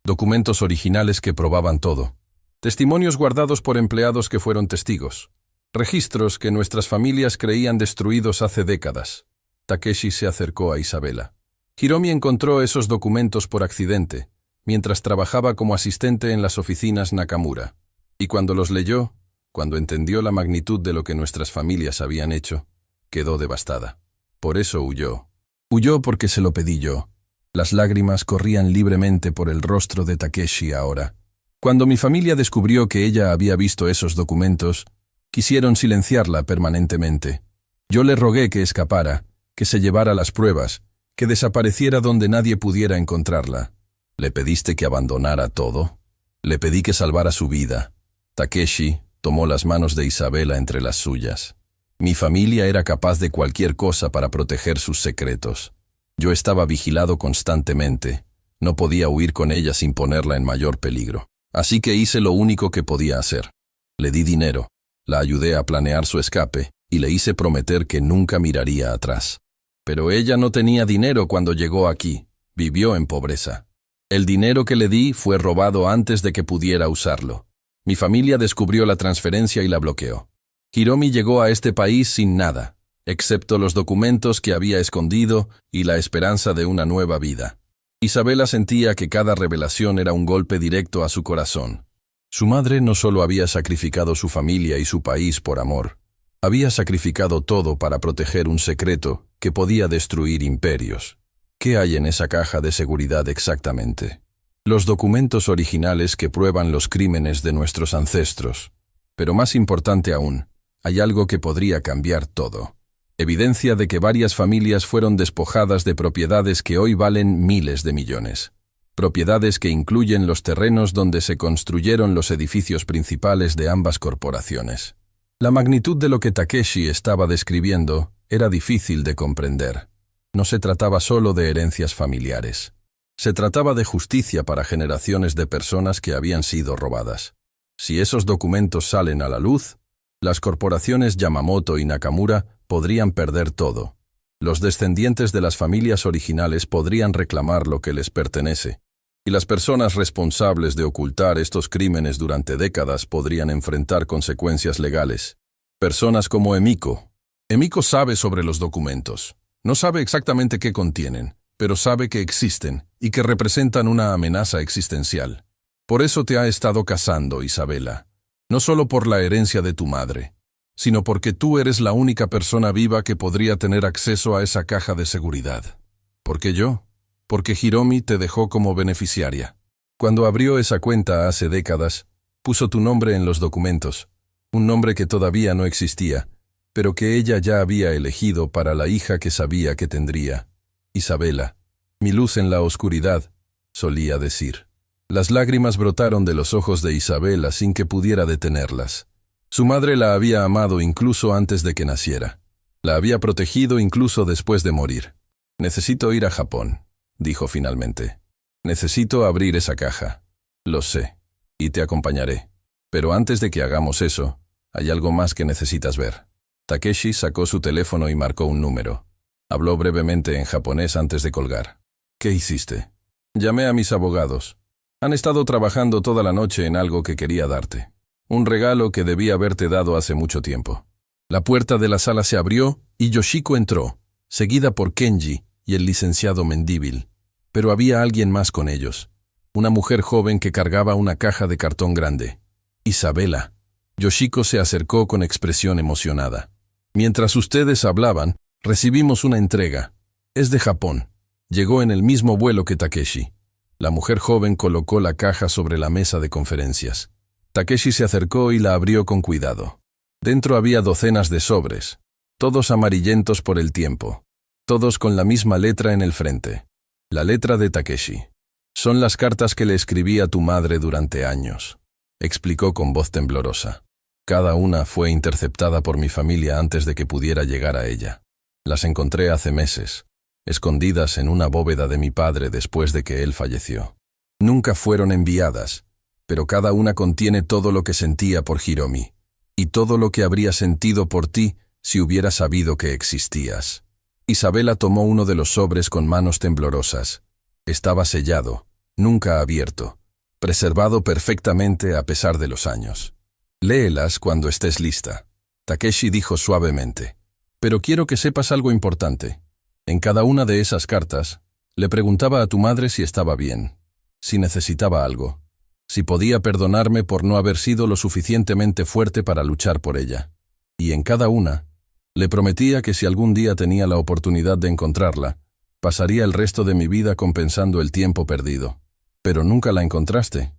Documentos originales que probaban todo. Testimonios guardados por empleados que fueron testigos. Registros que nuestras familias creían destruidos hace décadas. Takeshi se acercó a Isabela. Hiromi encontró esos documentos por accidente, mientras trabajaba como asistente en las oficinas Nakamura. Y cuando los leyó, cuando entendió la magnitud de lo que nuestras familias habían hecho, quedó devastada. Por eso huyó. Huyó porque se lo pedí yo. Las lágrimas corrían libremente por el rostro de Takeshi ahora. Cuando mi familia descubrió que ella había visto esos documentos, quisieron silenciarla permanentemente. Yo le rogué que escapara, que se llevara las pruebas, que desapareciera donde nadie pudiera encontrarla. ¿Le pediste que abandonara todo? Le pedí que salvara su vida. Takeshi tomó las manos de Isabela entre las suyas. Mi familia era capaz de cualquier cosa para proteger sus secretos. Yo estaba vigilado constantemente. No podía huir con ella sin ponerla en mayor peligro. Así que hice lo único que podía hacer. Le di dinero, la ayudé a planear su escape y le hice prometer que nunca miraría atrás. Pero ella no tenía dinero cuando llegó aquí. Vivió en pobreza. El dinero que le di fue robado antes de que pudiera usarlo. Mi familia descubrió la transferencia y la bloqueó. Hiromi llegó a este país sin nada, excepto los documentos que había escondido y la esperanza de una nueva vida. Isabela sentía que cada revelación era un golpe directo a su corazón. Su madre no solo había sacrificado su familia y su país por amor, había sacrificado todo para proteger un secreto que podía destruir imperios. ¿Qué hay en esa caja de seguridad exactamente? Los documentos originales que prueban los crímenes de nuestros ancestros. Pero más importante aún, hay algo que podría cambiar todo. Evidencia de que varias familias fueron despojadas de propiedades que hoy valen miles de millones. Propiedades que incluyen los terrenos donde se construyeron los edificios principales de ambas corporaciones. La magnitud de lo que Takeshi estaba describiendo era difícil de comprender. No se trataba solo de herencias familiares. Se trataba de justicia para generaciones de personas que habían sido robadas. Si esos documentos salen a la luz, las corporaciones Yamamoto y Nakamura podrían perder todo. Los descendientes de las familias originales podrían reclamar lo que les pertenece, y las personas responsables de ocultar estos crímenes durante décadas podrían enfrentar consecuencias legales. Personas como Emiko. Emiko sabe sobre los documentos. No sabe exactamente qué contienen, pero sabe que existen y que representan una amenaza existencial. Por eso te ha estado cazando, Isabela. No solo por la herencia de tu madre, sino porque tú eres la única persona viva que podría tener acceso a esa caja de seguridad. ¿Por qué yo? Porque Hiromi te dejó como beneficiaria. Cuando abrió esa cuenta hace décadas, puso tu nombre en los documentos, un nombre que todavía no existía, pero que ella ya había elegido para la hija que sabía que tendría. Isabela, mi luz en la oscuridad, solía decir. Las lágrimas brotaron de los ojos de Isabela sin que pudiera detenerlas. Su madre la había amado incluso antes de que naciera. La había protegido incluso después de morir. Necesito ir a Japón, dijo finalmente. Necesito abrir esa caja. Lo sé, y te acompañaré. Pero antes de que hagamos eso, hay algo más que necesitas ver. Takeshi sacó su teléfono y marcó un número. Habló brevemente en japonés antes de colgar. ¿Qué hiciste? Llamé a mis abogados. Han estado trabajando toda la noche en algo que quería darte. Un regalo que debía haberte dado hace mucho tiempo. La puerta de la sala se abrió y Yoshiko entró, seguida por Kenji y el licenciado Mendívil. Pero había alguien más con ellos. Una mujer joven que cargaba una caja de cartón grande. Isabela. Yoshiko se acercó con expresión emocionada. Mientras ustedes hablaban, recibimos una entrega. Es de Japón. Llegó en el mismo vuelo que Takeshi. La mujer joven colocó la caja sobre la mesa de conferencias. Takeshi se acercó y la abrió con cuidado. Dentro había docenas de sobres, todos amarillentos por el tiempo, todos con la misma letra en el frente. La letra de Takeshi. Son las cartas que le escribí a tu madre durante años, explicó con voz temblorosa. Cada una fue interceptada por mi familia antes de que pudiera llegar a ella. Las encontré hace meses, escondidas en una bóveda de mi padre después de que él falleció. Nunca fueron enviadas, pero cada una contiene todo lo que sentía por Hiromi, y todo lo que habría sentido por ti si hubiera sabido que existías. Isabela tomó uno de los sobres con manos temblorosas. Estaba sellado, nunca abierto, preservado perfectamente a pesar de los años. Léelas cuando estés lista. Takeshi dijo suavemente. Pero quiero que sepas algo importante. En cada una de esas cartas, le preguntaba a tu madre si estaba bien, si necesitaba algo, si podía perdonarme por no haber sido lo suficientemente fuerte para luchar por ella. Y en cada una, le prometía que si algún día tenía la oportunidad de encontrarla, pasaría el resto de mi vida compensando el tiempo perdido. ¿Pero nunca la encontraste?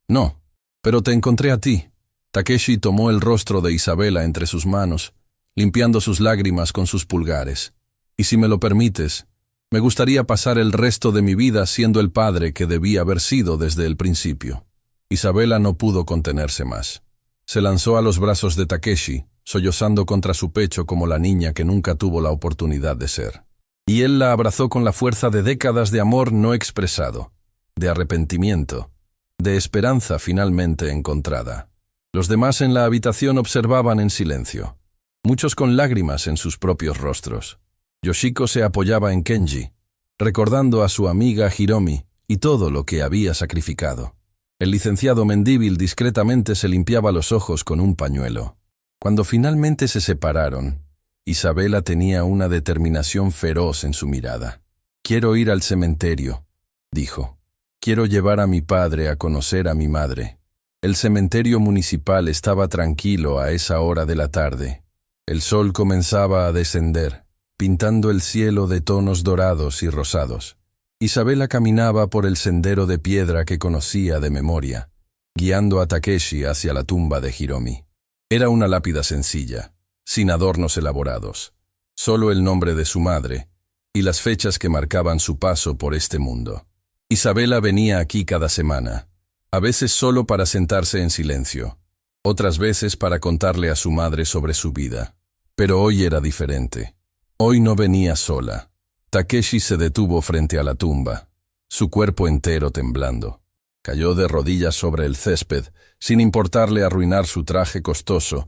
No, pero te encontré a ti. Takeshi tomó el rostro de Isabela entre sus manos, limpiando sus lágrimas con sus pulgares. Y si me lo permites, me gustaría pasar el resto de mi vida siendo el padre que debía haber sido desde el principio. Isabela no pudo contenerse más. Se lanzó a los brazos de Takeshi, sollozando contra su pecho como la niña que nunca tuvo la oportunidad de ser. Y él la abrazó con la fuerza de décadas de amor no expresado, de arrepentimiento, de esperanza finalmente encontrada. Los demás en la habitación observaban en silencio, muchos con lágrimas en sus propios rostros. Yoshiko se apoyaba en Kenji, recordando a su amiga Hiromi y todo lo que había sacrificado. El licenciado Mendívil discretamente se limpiaba los ojos con un pañuelo. Cuando finalmente se separaron, Isabela tenía una determinación feroz en su mirada. «Quiero ir al cementerio», dijo. «Quiero llevar a mi padre a conocer a mi madre». El cementerio municipal estaba tranquilo a esa hora de la tarde. El sol comenzaba a descender, pintando el cielo de tonos dorados y rosados. Isabela caminaba por el sendero de piedra que conocía de memoria, guiando a Takeshi hacia la tumba de Hiromi. Era una lápida sencilla, sin adornos elaborados, solo el nombre de su madre y las fechas que marcaban su paso por este mundo. Isabela venía aquí cada semana, a veces solo para sentarse en silencio, otras veces para contarle a su madre sobre su vida. Pero hoy era diferente. Hoy no venía sola. Takeshi se detuvo frente a la tumba, su cuerpo entero temblando. Cayó de rodillas sobre el césped, sin importarle arruinar su traje costoso,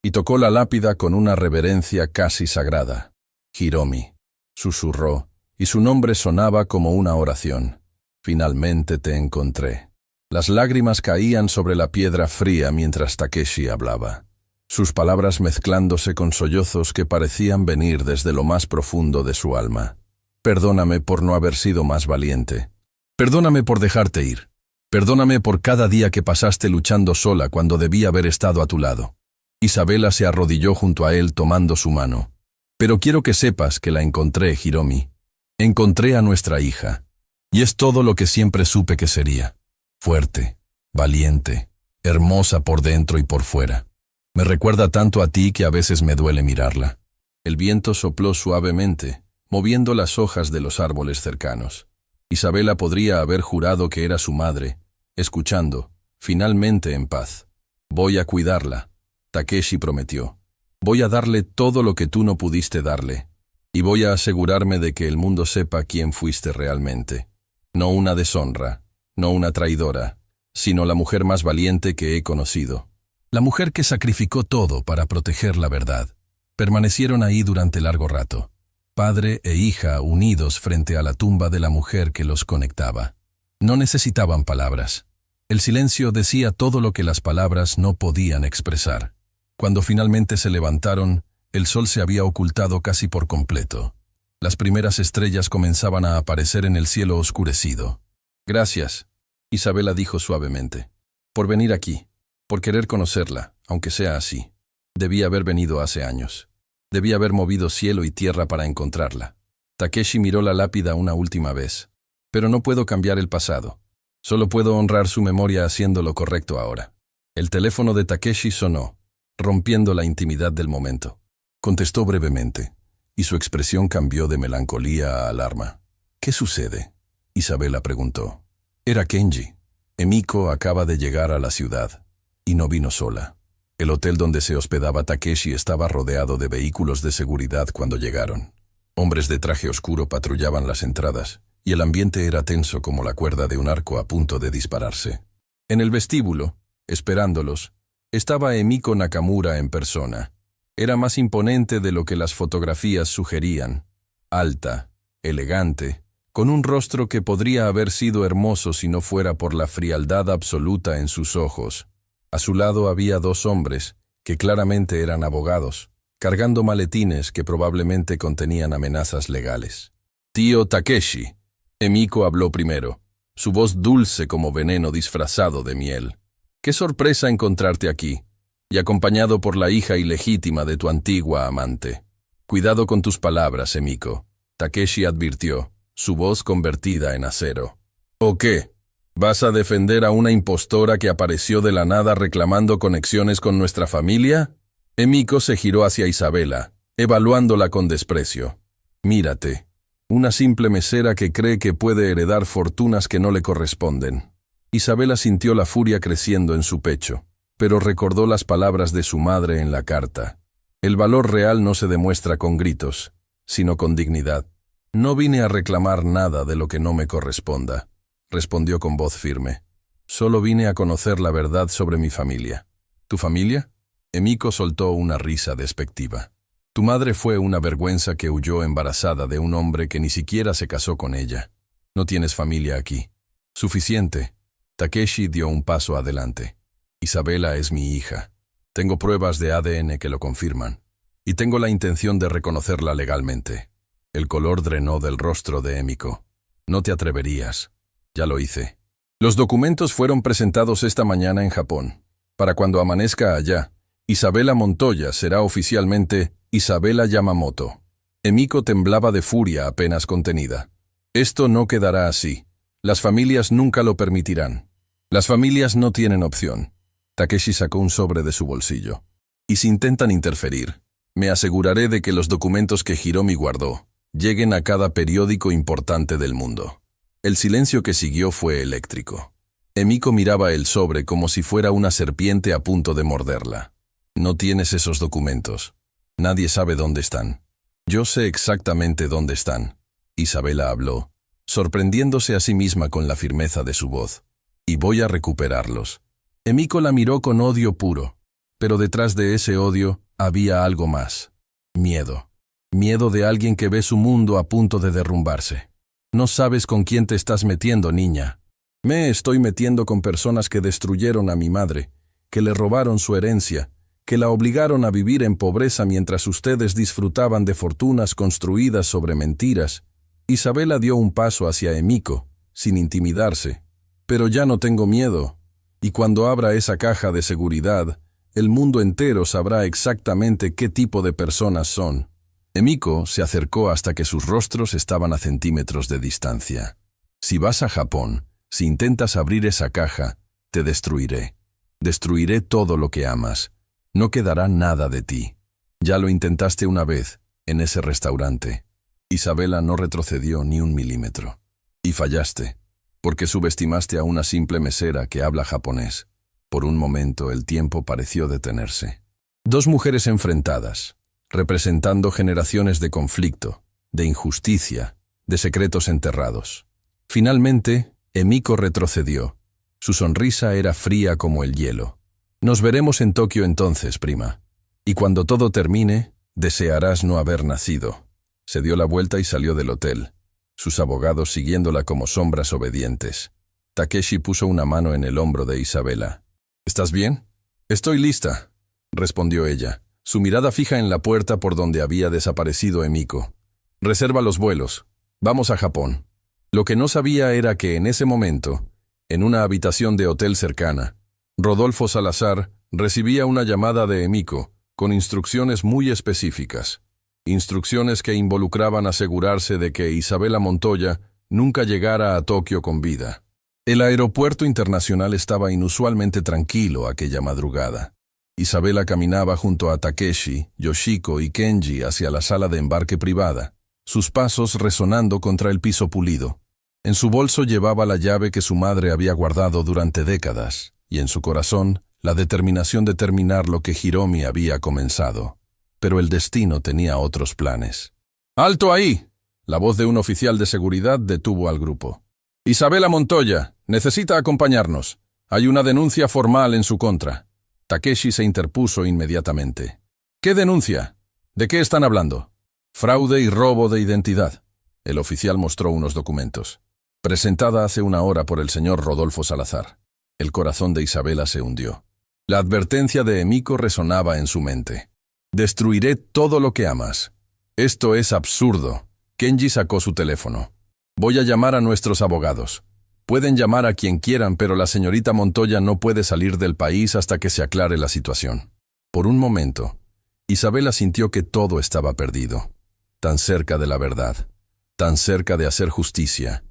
y tocó la lápida con una reverencia casi sagrada. Hiromi, susurró, y su nombre sonaba como una oración. Finalmente te encontré. Las lágrimas caían sobre la piedra fría mientras Takeshi hablaba, sus palabras mezclándose con sollozos que parecían venir desde lo más profundo de su alma. Perdóname por no haber sido más valiente. Perdóname por dejarte ir. Perdóname por cada día que pasaste luchando sola cuando debía haber estado a tu lado. Isabela se arrodilló junto a él tomando su mano. Pero quiero que sepas que la encontré, Hiromi. Encontré a nuestra hija. Y es todo lo que siempre supe que sería. Fuerte, valiente, hermosa por dentro y por fuera. Me recuerda tanto a ti que a veces me duele mirarla. El viento sopló suavemente, moviendo las hojas de los árboles cercanos. Isabela podría haber jurado que era su madre, escuchando, finalmente en paz. Voy a cuidarla, Takeshi prometió. Voy a darle todo lo que tú no pudiste darle, y voy a asegurarme de que el mundo sepa quién fuiste realmente. No una deshonra, no una traidora, sino la mujer más valiente que he conocido. La mujer que sacrificó todo para proteger la verdad. Permanecieron ahí durante largo rato, padre e hija unidos frente a la tumba de la mujer que los conectaba. No necesitaban palabras. El silencio decía todo lo que las palabras no podían expresar. Cuando finalmente se levantaron, el sol se había ocultado casi por completo. Las primeras estrellas comenzaban a aparecer en el cielo oscurecido. «Gracias», Isabela dijo suavemente, «por venir aquí, por querer conocerla, aunque sea así. Debía haber venido hace años. Debía haber movido cielo y tierra para encontrarla». Takeshi miró la lápida una última vez. «Pero no puedo cambiar el pasado. Solo puedo honrar su memoria haciendo lo correcto ahora». El teléfono de Takeshi sonó, rompiendo la intimidad del momento. Contestó brevemente, y su expresión cambió de melancolía a alarma. «¿Qué sucede?», Isabela preguntó. Era Kenji. Emiko acaba de llegar a la ciudad, y no vino sola. El hotel donde se hospedaba Takeshi estaba rodeado de vehículos de seguridad cuando llegaron. Hombres de traje oscuro patrullaban las entradas, y el ambiente era tenso como la cuerda de un arco a punto de dispararse. En el vestíbulo, esperándolos, estaba Emiko Nakamura en persona. Era más imponente de lo que las fotografías sugerían. Alta, elegante, con un rostro que podría haber sido hermoso si no fuera por la frialdad absoluta en sus ojos. A su lado había dos hombres, que claramente eran abogados, cargando maletines que probablemente contenían amenazas legales. «Tío Takeshi», Emiko habló primero, su voz dulce como veneno disfrazado de miel. «Qué sorpresa encontrarte aquí, y acompañado por la hija ilegítima de tu antigua amante». «Cuidado con tus palabras, Emiko», Takeshi advirtió, su voz convertida en acero. «¿O qué? ¿Vas a defender a una impostora que apareció de la nada reclamando conexiones con nuestra familia?» Emiko se giró hacia Isabela, evaluándola con desprecio. «Mírate, una simple mesera que cree que puede heredar fortunas que no le corresponden». Isabela sintió la furia creciendo en su pecho, pero recordó las palabras de su madre en la carta. El valor real no se demuestra con gritos, sino con dignidad. «No vine a reclamar nada de lo que no me corresponda», respondió con voz firme. «Solo vine a conocer la verdad sobre mi familia». «¿Tu familia?», Emiko soltó una risa despectiva. «Tu madre fue una vergüenza que huyó embarazada de un hombre que ni siquiera se casó con ella. No tienes familia aquí». «Suficiente». Takeshi dio un paso adelante. «Isabela es mi hija. Tengo pruebas de ADN que lo confirman. Y tengo la intención de reconocerla legalmente». El color drenó del rostro de Emiko. «No te atreverías». «Ya lo hice». Los documentos fueron presentados esta mañana en Japón. Para cuando amanezca allá, Isabela Montoya será oficialmente Isabela Yamamoto. Emiko temblaba de furia apenas contenida. «Esto no quedará así. Las familias nunca lo permitirán. Las familias no tienen opción». Takeshi sacó un sobre de su bolsillo. «Y si intentan interferir, me aseguraré de que los documentos que Hiromi guardó lleguen a cada periódico importante del mundo». El silencio que siguió fue eléctrico. Emiko miraba el sobre como si fuera una serpiente a punto de morderla. «No tienes esos documentos. Nadie sabe dónde están». «Yo sé exactamente dónde están», Isabela habló, sorprendiéndose a sí misma con la firmeza de su voz. «Y voy a recuperarlos». Emiko la miró con odio puro, pero detrás de ese odio había algo más. Miedo. Miedo de alguien que ve su mundo a punto de derrumbarse. «No sabes con quién te estás metiendo, niña». «Me estoy metiendo con personas que destruyeron a mi madre, que le robaron su herencia, que la obligaron a vivir en pobreza mientras ustedes disfrutaban de fortunas construidas sobre mentiras». Isabela dio un paso hacia Emiko, sin intimidarse. «Pero ya no tengo miedo, y cuando abra esa caja de seguridad, el mundo entero sabrá exactamente qué tipo de personas son». Emiko se acercó hasta que sus rostros estaban a centímetros de distancia. «Si vas a Japón, si intentas abrir esa caja, te destruiré. Destruiré todo lo que amas. No quedará nada de ti. Ya lo intentaste una vez, en ese restaurante». Isabela no retrocedió ni un milímetro. «Y fallaste, porque subestimaste a una simple mesera que habla japonés». Por un momento el tiempo pareció detenerse. Dos mujeres enfrentadas, representando generaciones de conflicto, de injusticia, de secretos enterrados. Finalmente, Emiko retrocedió. Su sonrisa era fría como el hielo. «Nos veremos en Tokio entonces, prima. Y cuando todo termine, desearás no haber nacido». Se dio la vuelta y salió del hotel, sus abogados siguiéndola como sombras obedientes. Takeshi puso una mano en el hombro de Isabela. «¿Estás bien?» «Estoy lista». respondió ella, su mirada fija en la puerta por donde había desaparecido Emiko. Reserva los vuelos. Vamos a Japón. Lo que no sabía era que en ese momento, en una habitación de hotel cercana, Rodolfo Salazar recibía una llamada de Emiko con instrucciones muy específicas. Instrucciones que involucraban asegurarse de que Isabela Montoya nunca llegara a Tokio con vida. El aeropuerto internacional estaba inusualmente tranquilo aquella madrugada. Isabela caminaba junto a Takeshi, Yoshiko y Kenji hacia la sala de embarque privada, sus pasos resonando contra el piso pulido. En su bolso llevaba la llave que su madre había guardado durante décadas, y en su corazón la determinación de terminar lo que Hiromi había comenzado. Pero el destino tenía otros planes. ¡Alto ahí! La voz de un oficial de seguridad detuvo al grupo. Isabela Montoya, necesita acompañarnos. Hay una denuncia formal en su contra. Takeshi se interpuso inmediatamente. ¿Qué denuncia? ¿De qué están hablando? Fraude y robo de identidad. El oficial mostró unos documentos. Presentada hace una hora por el señor Rodolfo Salazar. El corazón de Isabela se hundió. La advertencia de Emiko resonaba en su mente. Destruiré todo lo que amas. Esto es absurdo. Kenji sacó su teléfono. Voy a llamar a nuestros abogados. Pueden llamar a quien quieran, pero la señorita Montoya no puede salir del país hasta que se aclare la situación. Por un momento, Isabela sintió que todo estaba perdido. Tan cerca de la verdad, tan cerca de hacer justicia,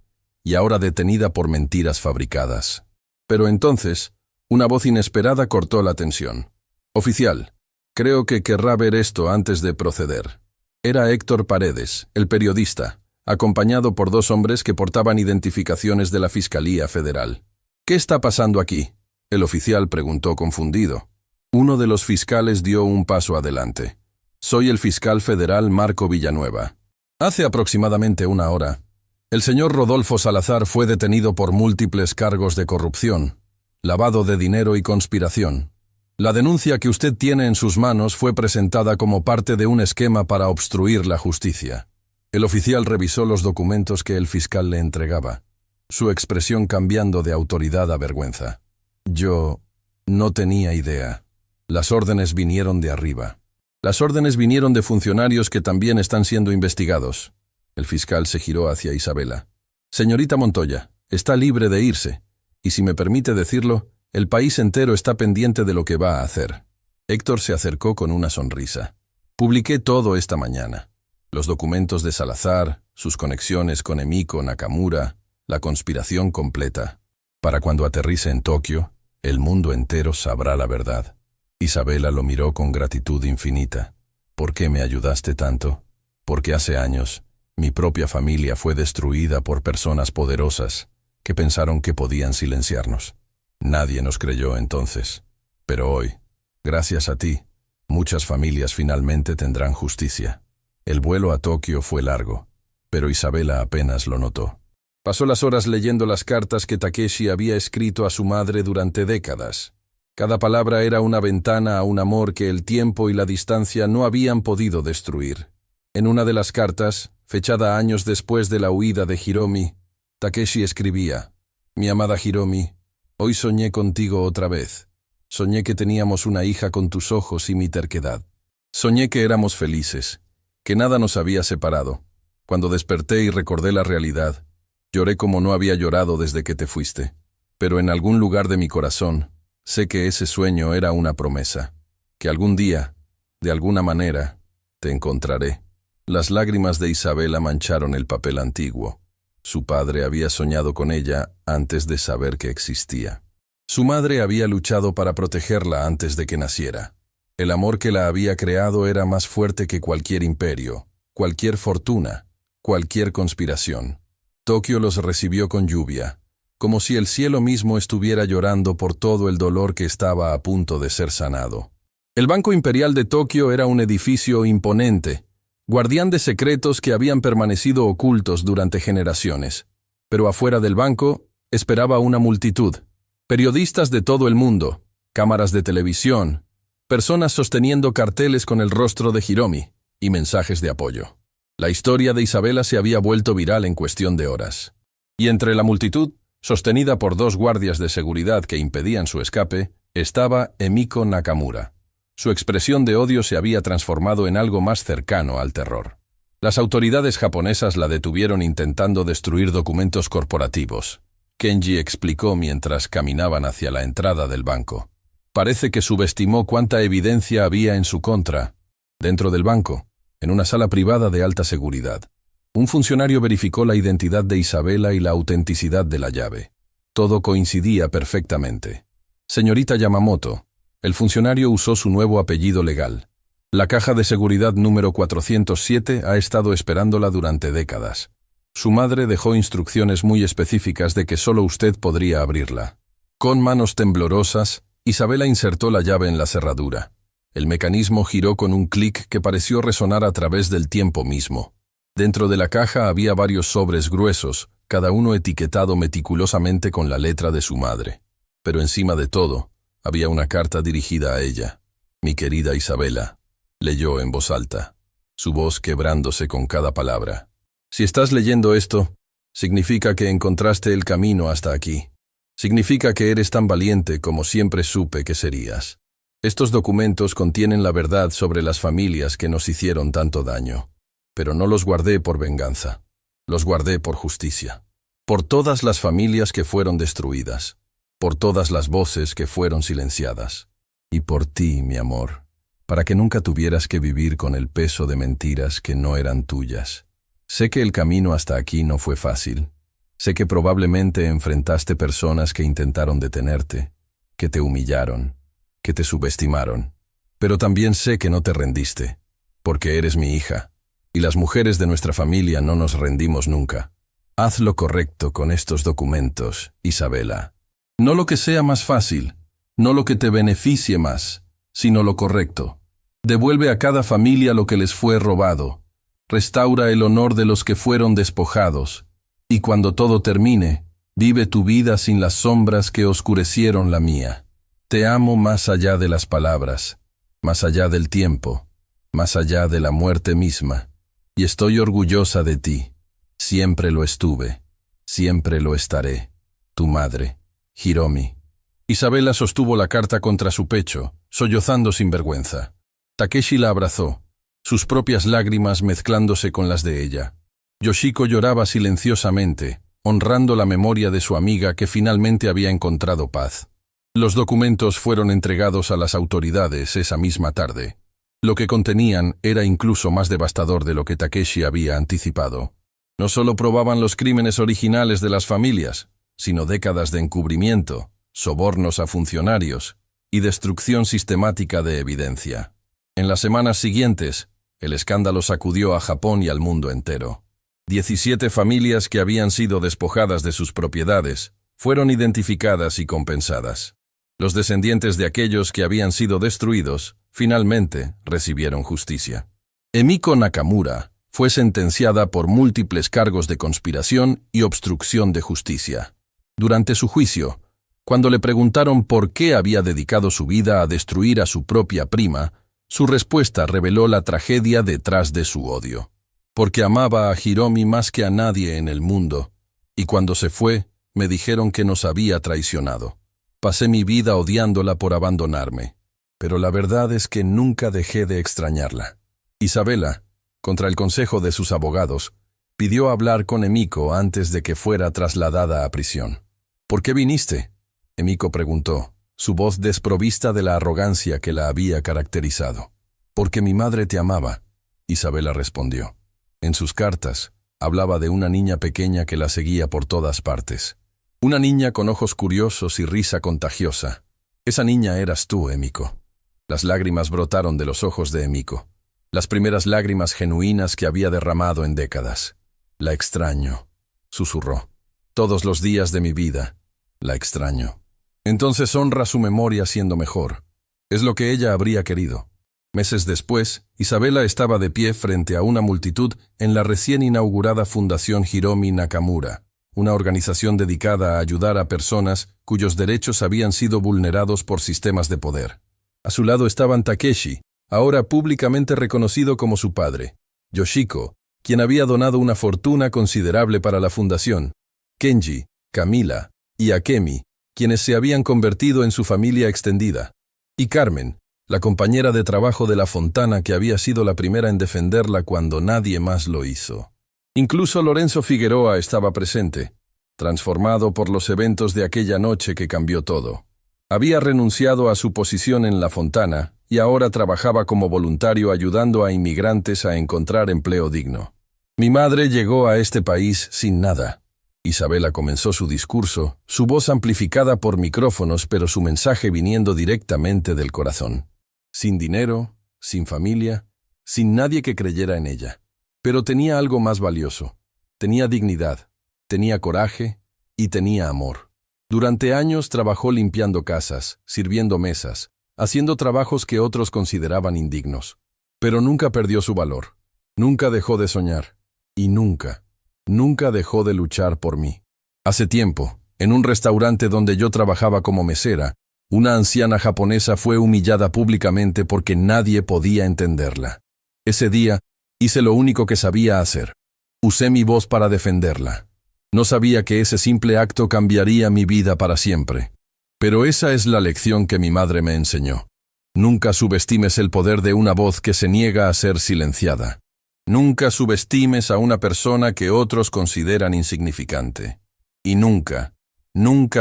y ahora detenida por mentiras fabricadas. Pero entonces, una voz inesperada cortó la tensión. Oficial, creo que querrá ver esto antes de proceder. Era Héctor Paredes, el periodista, acompañado por dos hombres que portaban identificaciones de la Fiscalía Federal. ¿Qué está pasando aquí? El oficial preguntó confundido. Uno de los fiscales dio un paso adelante. Soy el fiscal federal Marco Villanueva. Hace aproximadamente una hora, el señor Rodolfo Salazar fue detenido por múltiples cargos de corrupción, lavado de dinero y conspiración. La denuncia que usted tiene en sus manos fue presentada como parte de un esquema para obstruir la justicia. El oficial revisó los documentos que el fiscal le entregaba, su expresión cambiando de autoridad a vergüenza. Yo no tenía idea. Las órdenes vinieron de arriba. Las órdenes vinieron de funcionarios que también están siendo investigados. El fiscal se giró hacia Isabela. Señorita Montoya, está libre de irse, y si me permite decirlo, el país entero está pendiente de lo que va a hacer. Héctor se acercó con una sonrisa. Publiqué todo esta mañana. Los documentos de Salazar, sus conexiones con Emiko Nakamura, la conspiración completa. Para cuando aterrice en Tokio, el mundo entero sabrá la verdad. Isabela lo miró con gratitud infinita. ¿Por qué me ayudaste tanto? Porque hace años, mi propia familia fue destruida por personas poderosas que pensaron que podían silenciarnos. Nadie nos creyó entonces. Pero hoy, gracias a ti, muchas familias finalmente tendrán justicia. El vuelo a Tokio fue largo, pero Isabela apenas lo notó. Pasó las horas leyendo las cartas que Takeshi había escrito a su madre durante décadas. Cada palabra era una ventana a un amor que el tiempo y la distancia no habían podido destruir. En una de las cartas, fechada años después de la huida de Hiromi, Takeshi escribía: Mi amada Hiromi, hoy soñé contigo otra vez. Soñé que teníamos una hija con tus ojos y mi terquedad. Soñé que éramos felices, que nada nos había separado. Cuando desperté y recordé la realidad, lloré como no había llorado desde que te fuiste. Pero en algún lugar de mi corazón, sé que ese sueño era una promesa, que algún día, de alguna manera, te encontraré. Las lágrimas de Isabela mancharon el papel antiguo. Su padre había soñado con ella antes de saber que existía. Su madre había luchado para protegerla antes de que naciera. El amor que la había creado era más fuerte que cualquier imperio, cualquier fortuna, cualquier conspiración. Tokio los recibió con lluvia, como si el cielo mismo estuviera llorando por todo el dolor que estaba a punto de ser sanado. El Banco Imperial de Tokio era un edificio imponente, guardián de secretos que habían permanecido ocultos durante generaciones. Pero afuera del banco esperaba una multitud, periodistas de todo el mundo, cámaras de televisión, personas sosteniendo carteles con el rostro de Hiromi y mensajes de apoyo. La historia de Isabela se había vuelto viral en cuestión de horas. Y entre la multitud, sostenida por dos guardias de seguridad que impedían su escape, estaba Emiko Nakamura. Su expresión de odio se había transformado en algo más cercano al terror. Las autoridades japonesas la detuvieron intentando destruir documentos corporativos. Kenji explicó mientras caminaban hacia la entrada del banco. Parece que subestimó cuánta evidencia había en su contra. Dentro del banco, en una sala privada de alta seguridad, un funcionario verificó la identidad de Isabela y la autenticidad de la llave. Todo coincidía perfectamente. Señorita Yamamoto, el funcionario usó su nuevo apellido legal. La caja de seguridad número 407 ha estado esperándola durante décadas. Su madre dejó instrucciones muy específicas de que solo usted podría abrirla. Con manos temblorosas, Isabela insertó la llave en la cerradura. El mecanismo giró con un clic que pareció resonar a través del tiempo mismo. Dentro de la caja había varios sobres gruesos, cada uno etiquetado meticulosamente con la letra de su madre. Pero encima de todo, había una carta dirigida a ella. Mi querida Isabela, leyó en voz alta, su voz quebrándose con cada palabra. Si estás leyendo esto, significa que encontraste el camino hasta aquí. Significa que eres tan valiente como siempre supe que serías. Estos documentos contienen la verdad sobre las familias que nos hicieron tanto daño. Pero no los guardé por venganza. Los guardé por justicia. Por todas las familias que fueron destruidas. Por todas las voces que fueron silenciadas. Y por ti, mi amor, para que nunca tuvieras que vivir con el peso de mentiras que no eran tuyas. Sé que el camino hasta aquí no fue fácil. Sé que probablemente enfrentaste personas que intentaron detenerte, que te humillaron, que te subestimaron. Pero también sé que no te rendiste, porque eres mi hija, y las mujeres de nuestra familia no nos rendimos nunca. Haz lo correcto con estos documentos, Isabela. No lo que sea más fácil, no lo que te beneficie más, sino lo correcto. Devuelve a cada familia lo que les fue robado. Restaura el honor de los que fueron despojados, y cuando todo termine, vive tu vida sin las sombras que oscurecieron la mía. Te amo más allá de las palabras, más allá del tiempo, más allá de la muerte misma, y estoy orgullosa de ti. Siempre lo estuve, siempre lo estaré. Tu madre, Hiromi. Isabela sostuvo la carta contra su pecho, sollozando sin vergüenza. Takeshi la abrazó, sus propias lágrimas mezclándose con las de ella. Yoshiko lloraba silenciosamente, honrando la memoria de su amiga que finalmente había encontrado paz. Los documentos fueron entregados a las autoridades esa misma tarde. Lo que contenían era incluso más devastador de lo que Takeshi había anticipado. No solo probaban los crímenes originales de las familias, sino décadas de encubrimiento, sobornos a funcionarios y destrucción sistemática de evidencia. En las semanas siguientes, el escándalo sacudió a Japón y al mundo entero. 17 familias que habían sido despojadas de sus propiedades fueron identificadas y compensadas. Los descendientes de aquellos que habían sido destruidos finalmente recibieron justicia. Emiko Nakamura fue sentenciada por múltiples cargos de conspiración y obstrucción de justicia. Durante su juicio, cuando le preguntaron por qué había dedicado su vida a destruir a su propia prima, su respuesta reveló la tragedia detrás de su odio. Porque amaba a Hiromi más que a nadie en el mundo, y cuando se fue, me dijeron que nos había traicionado. Pasé mi vida odiándola por abandonarme, pero la verdad es que nunca dejé de extrañarla. Isabela, contra el consejo de sus abogados, pidió hablar con Emiko antes de que fuera trasladada a prisión. ¿Por qué viniste?, Emiko preguntó, su voz desprovista de la arrogancia que la había caracterizado. Porque mi madre te amaba, Isabela respondió. En sus cartas, hablaba de una niña pequeña que la seguía por todas partes. Una niña con ojos curiosos y risa contagiosa. Esa niña eras tú, Emiko. Las lágrimas brotaron de los ojos de Emiko. Las primeras lágrimas genuinas que había derramado en décadas. La extraño, susurró. Todos los días de mi vida, la extraño. Entonces honra su memoria siendo mejor. Es lo que ella habría querido. Meses después, Isabela estaba de pie frente a una multitud en la recién inaugurada Fundación Hiromi Nakamura, una organización dedicada a ayudar a personas cuyos derechos habían sido vulnerados por sistemas de poder. A su lado estaban Takeshi, ahora públicamente reconocido como su padre, Yoshiko, quien había donado una fortuna considerable para la fundación, Kenji, Camila y Akemi, quienes se habían convertido en su familia extendida, y Carmen, la compañera de trabajo de la Fontana que había sido la primera en defenderla cuando nadie más lo hizo. Incluso Lorenzo Figueroa estaba presente, transformado por los eventos de aquella noche que cambió todo. Había renunciado a su posición en la Fontana y ahora trabajaba como voluntario ayudando a inmigrantes a encontrar empleo digno. Mi madre llegó a este país sin nada. Isabela comenzó su discurso, su voz amplificada por micrófonos, pero su mensaje viniendo directamente del corazón. Sin dinero, sin familia, sin nadie que creyera en ella. Pero tenía algo más valioso. Tenía dignidad, tenía coraje y tenía amor. Durante años trabajó limpiando casas, sirviendo mesas, haciendo trabajos que otros consideraban indignos. Pero nunca perdió su valor. Nunca dejó de soñar. Y nunca dejó de luchar por mí. Hace tiempo, en un restaurante donde yo trabajaba como mesera, una anciana japonesa fue humillada públicamente porque nadie podía entenderla. Ese día, hice lo único que sabía hacer. Usé mi voz para defenderla. No sabía que ese simple acto cambiaría mi vida para siempre. Pero esa es la lección que mi madre me enseñó. Nunca subestimes el poder de una voz que se niega a ser silenciada. Nunca subestimes a una persona que otros consideran insignificante. Y nunca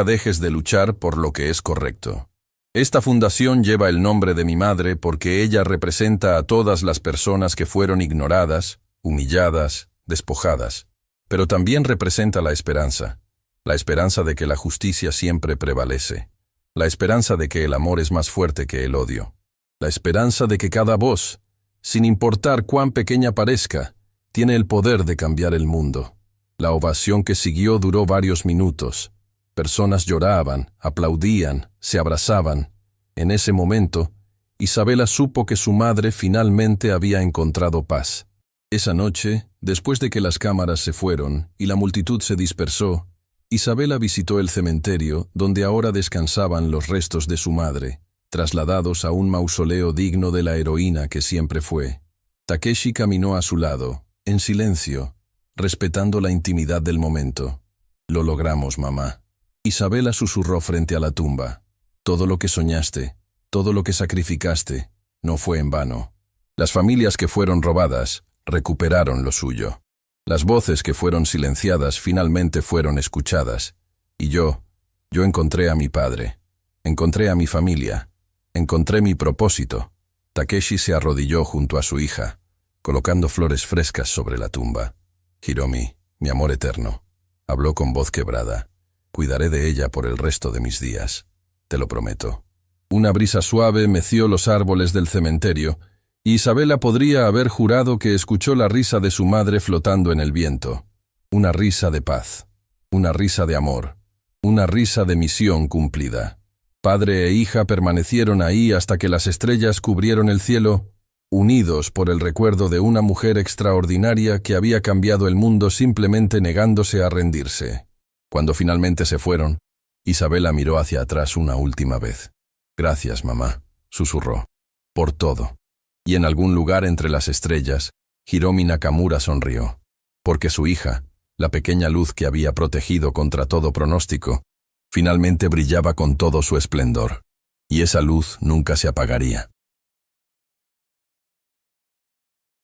dejes de luchar por lo que es correcto. Esta fundación lleva el nombre de mi madre porque ella representa a todas las personas que fueron ignoradas, humilladas, despojadas. Pero también representa la esperanza de que la justicia siempre prevalece, la esperanza de que el amor es más fuerte que el odio, la esperanza de que cada voz, sin importar cuán pequeña parezca, tiene el poder de cambiar el mundo. La ovación que siguió duró varios minutos. Personas lloraban, aplaudían, se abrazaban. En ese momento, Isabela supo que su madre finalmente había encontrado paz. Esa noche, después de que las cámaras se fueron y la multitud se dispersó, Isabela visitó el cementerio donde ahora descansaban los restos de su madre, trasladados a un mausoleo digno de la heroína que siempre fue. Takeshi caminó a su lado, en silencio, respetando la intimidad del momento. «Lo logramos, mamá». Isabela susurró frente a la tumba. «Todo lo que soñaste, todo lo que sacrificaste, no fue en vano. Las familias que fueron robadas recuperaron lo suyo. Las voces que fueron silenciadas finalmente fueron escuchadas. Y yo encontré a mi padre, encontré a mi familia, encontré mi propósito». Takeshi se arrodilló junto a su hija, colocando flores frescas sobre la tumba. «Hiromi, mi amor eterno», habló con voz quebrada, «cuidaré de ella por el resto de mis días. Te lo prometo». Una brisa suave meció los árboles del cementerio, y Isabela podría haber jurado que escuchó la risa de su madre flotando en el viento. Una risa de paz, una risa de amor, una risa de misión cumplida. Padre e hija permanecieron ahí hasta que las estrellas cubrieron el cielo, unidos por el recuerdo de una mujer extraordinaria que había cambiado el mundo simplemente negándose a rendirse. Cuando finalmente se fueron, Isabela miró hacia atrás una última vez. «Gracias, mamá», susurró, «por todo». Y en algún lugar entre las estrellas, Hiromi Nakamura sonrió, porque su hija, la pequeña luz que había protegido contra todo pronóstico, finalmente brillaba con todo su esplendor, y esa luz nunca se apagaría.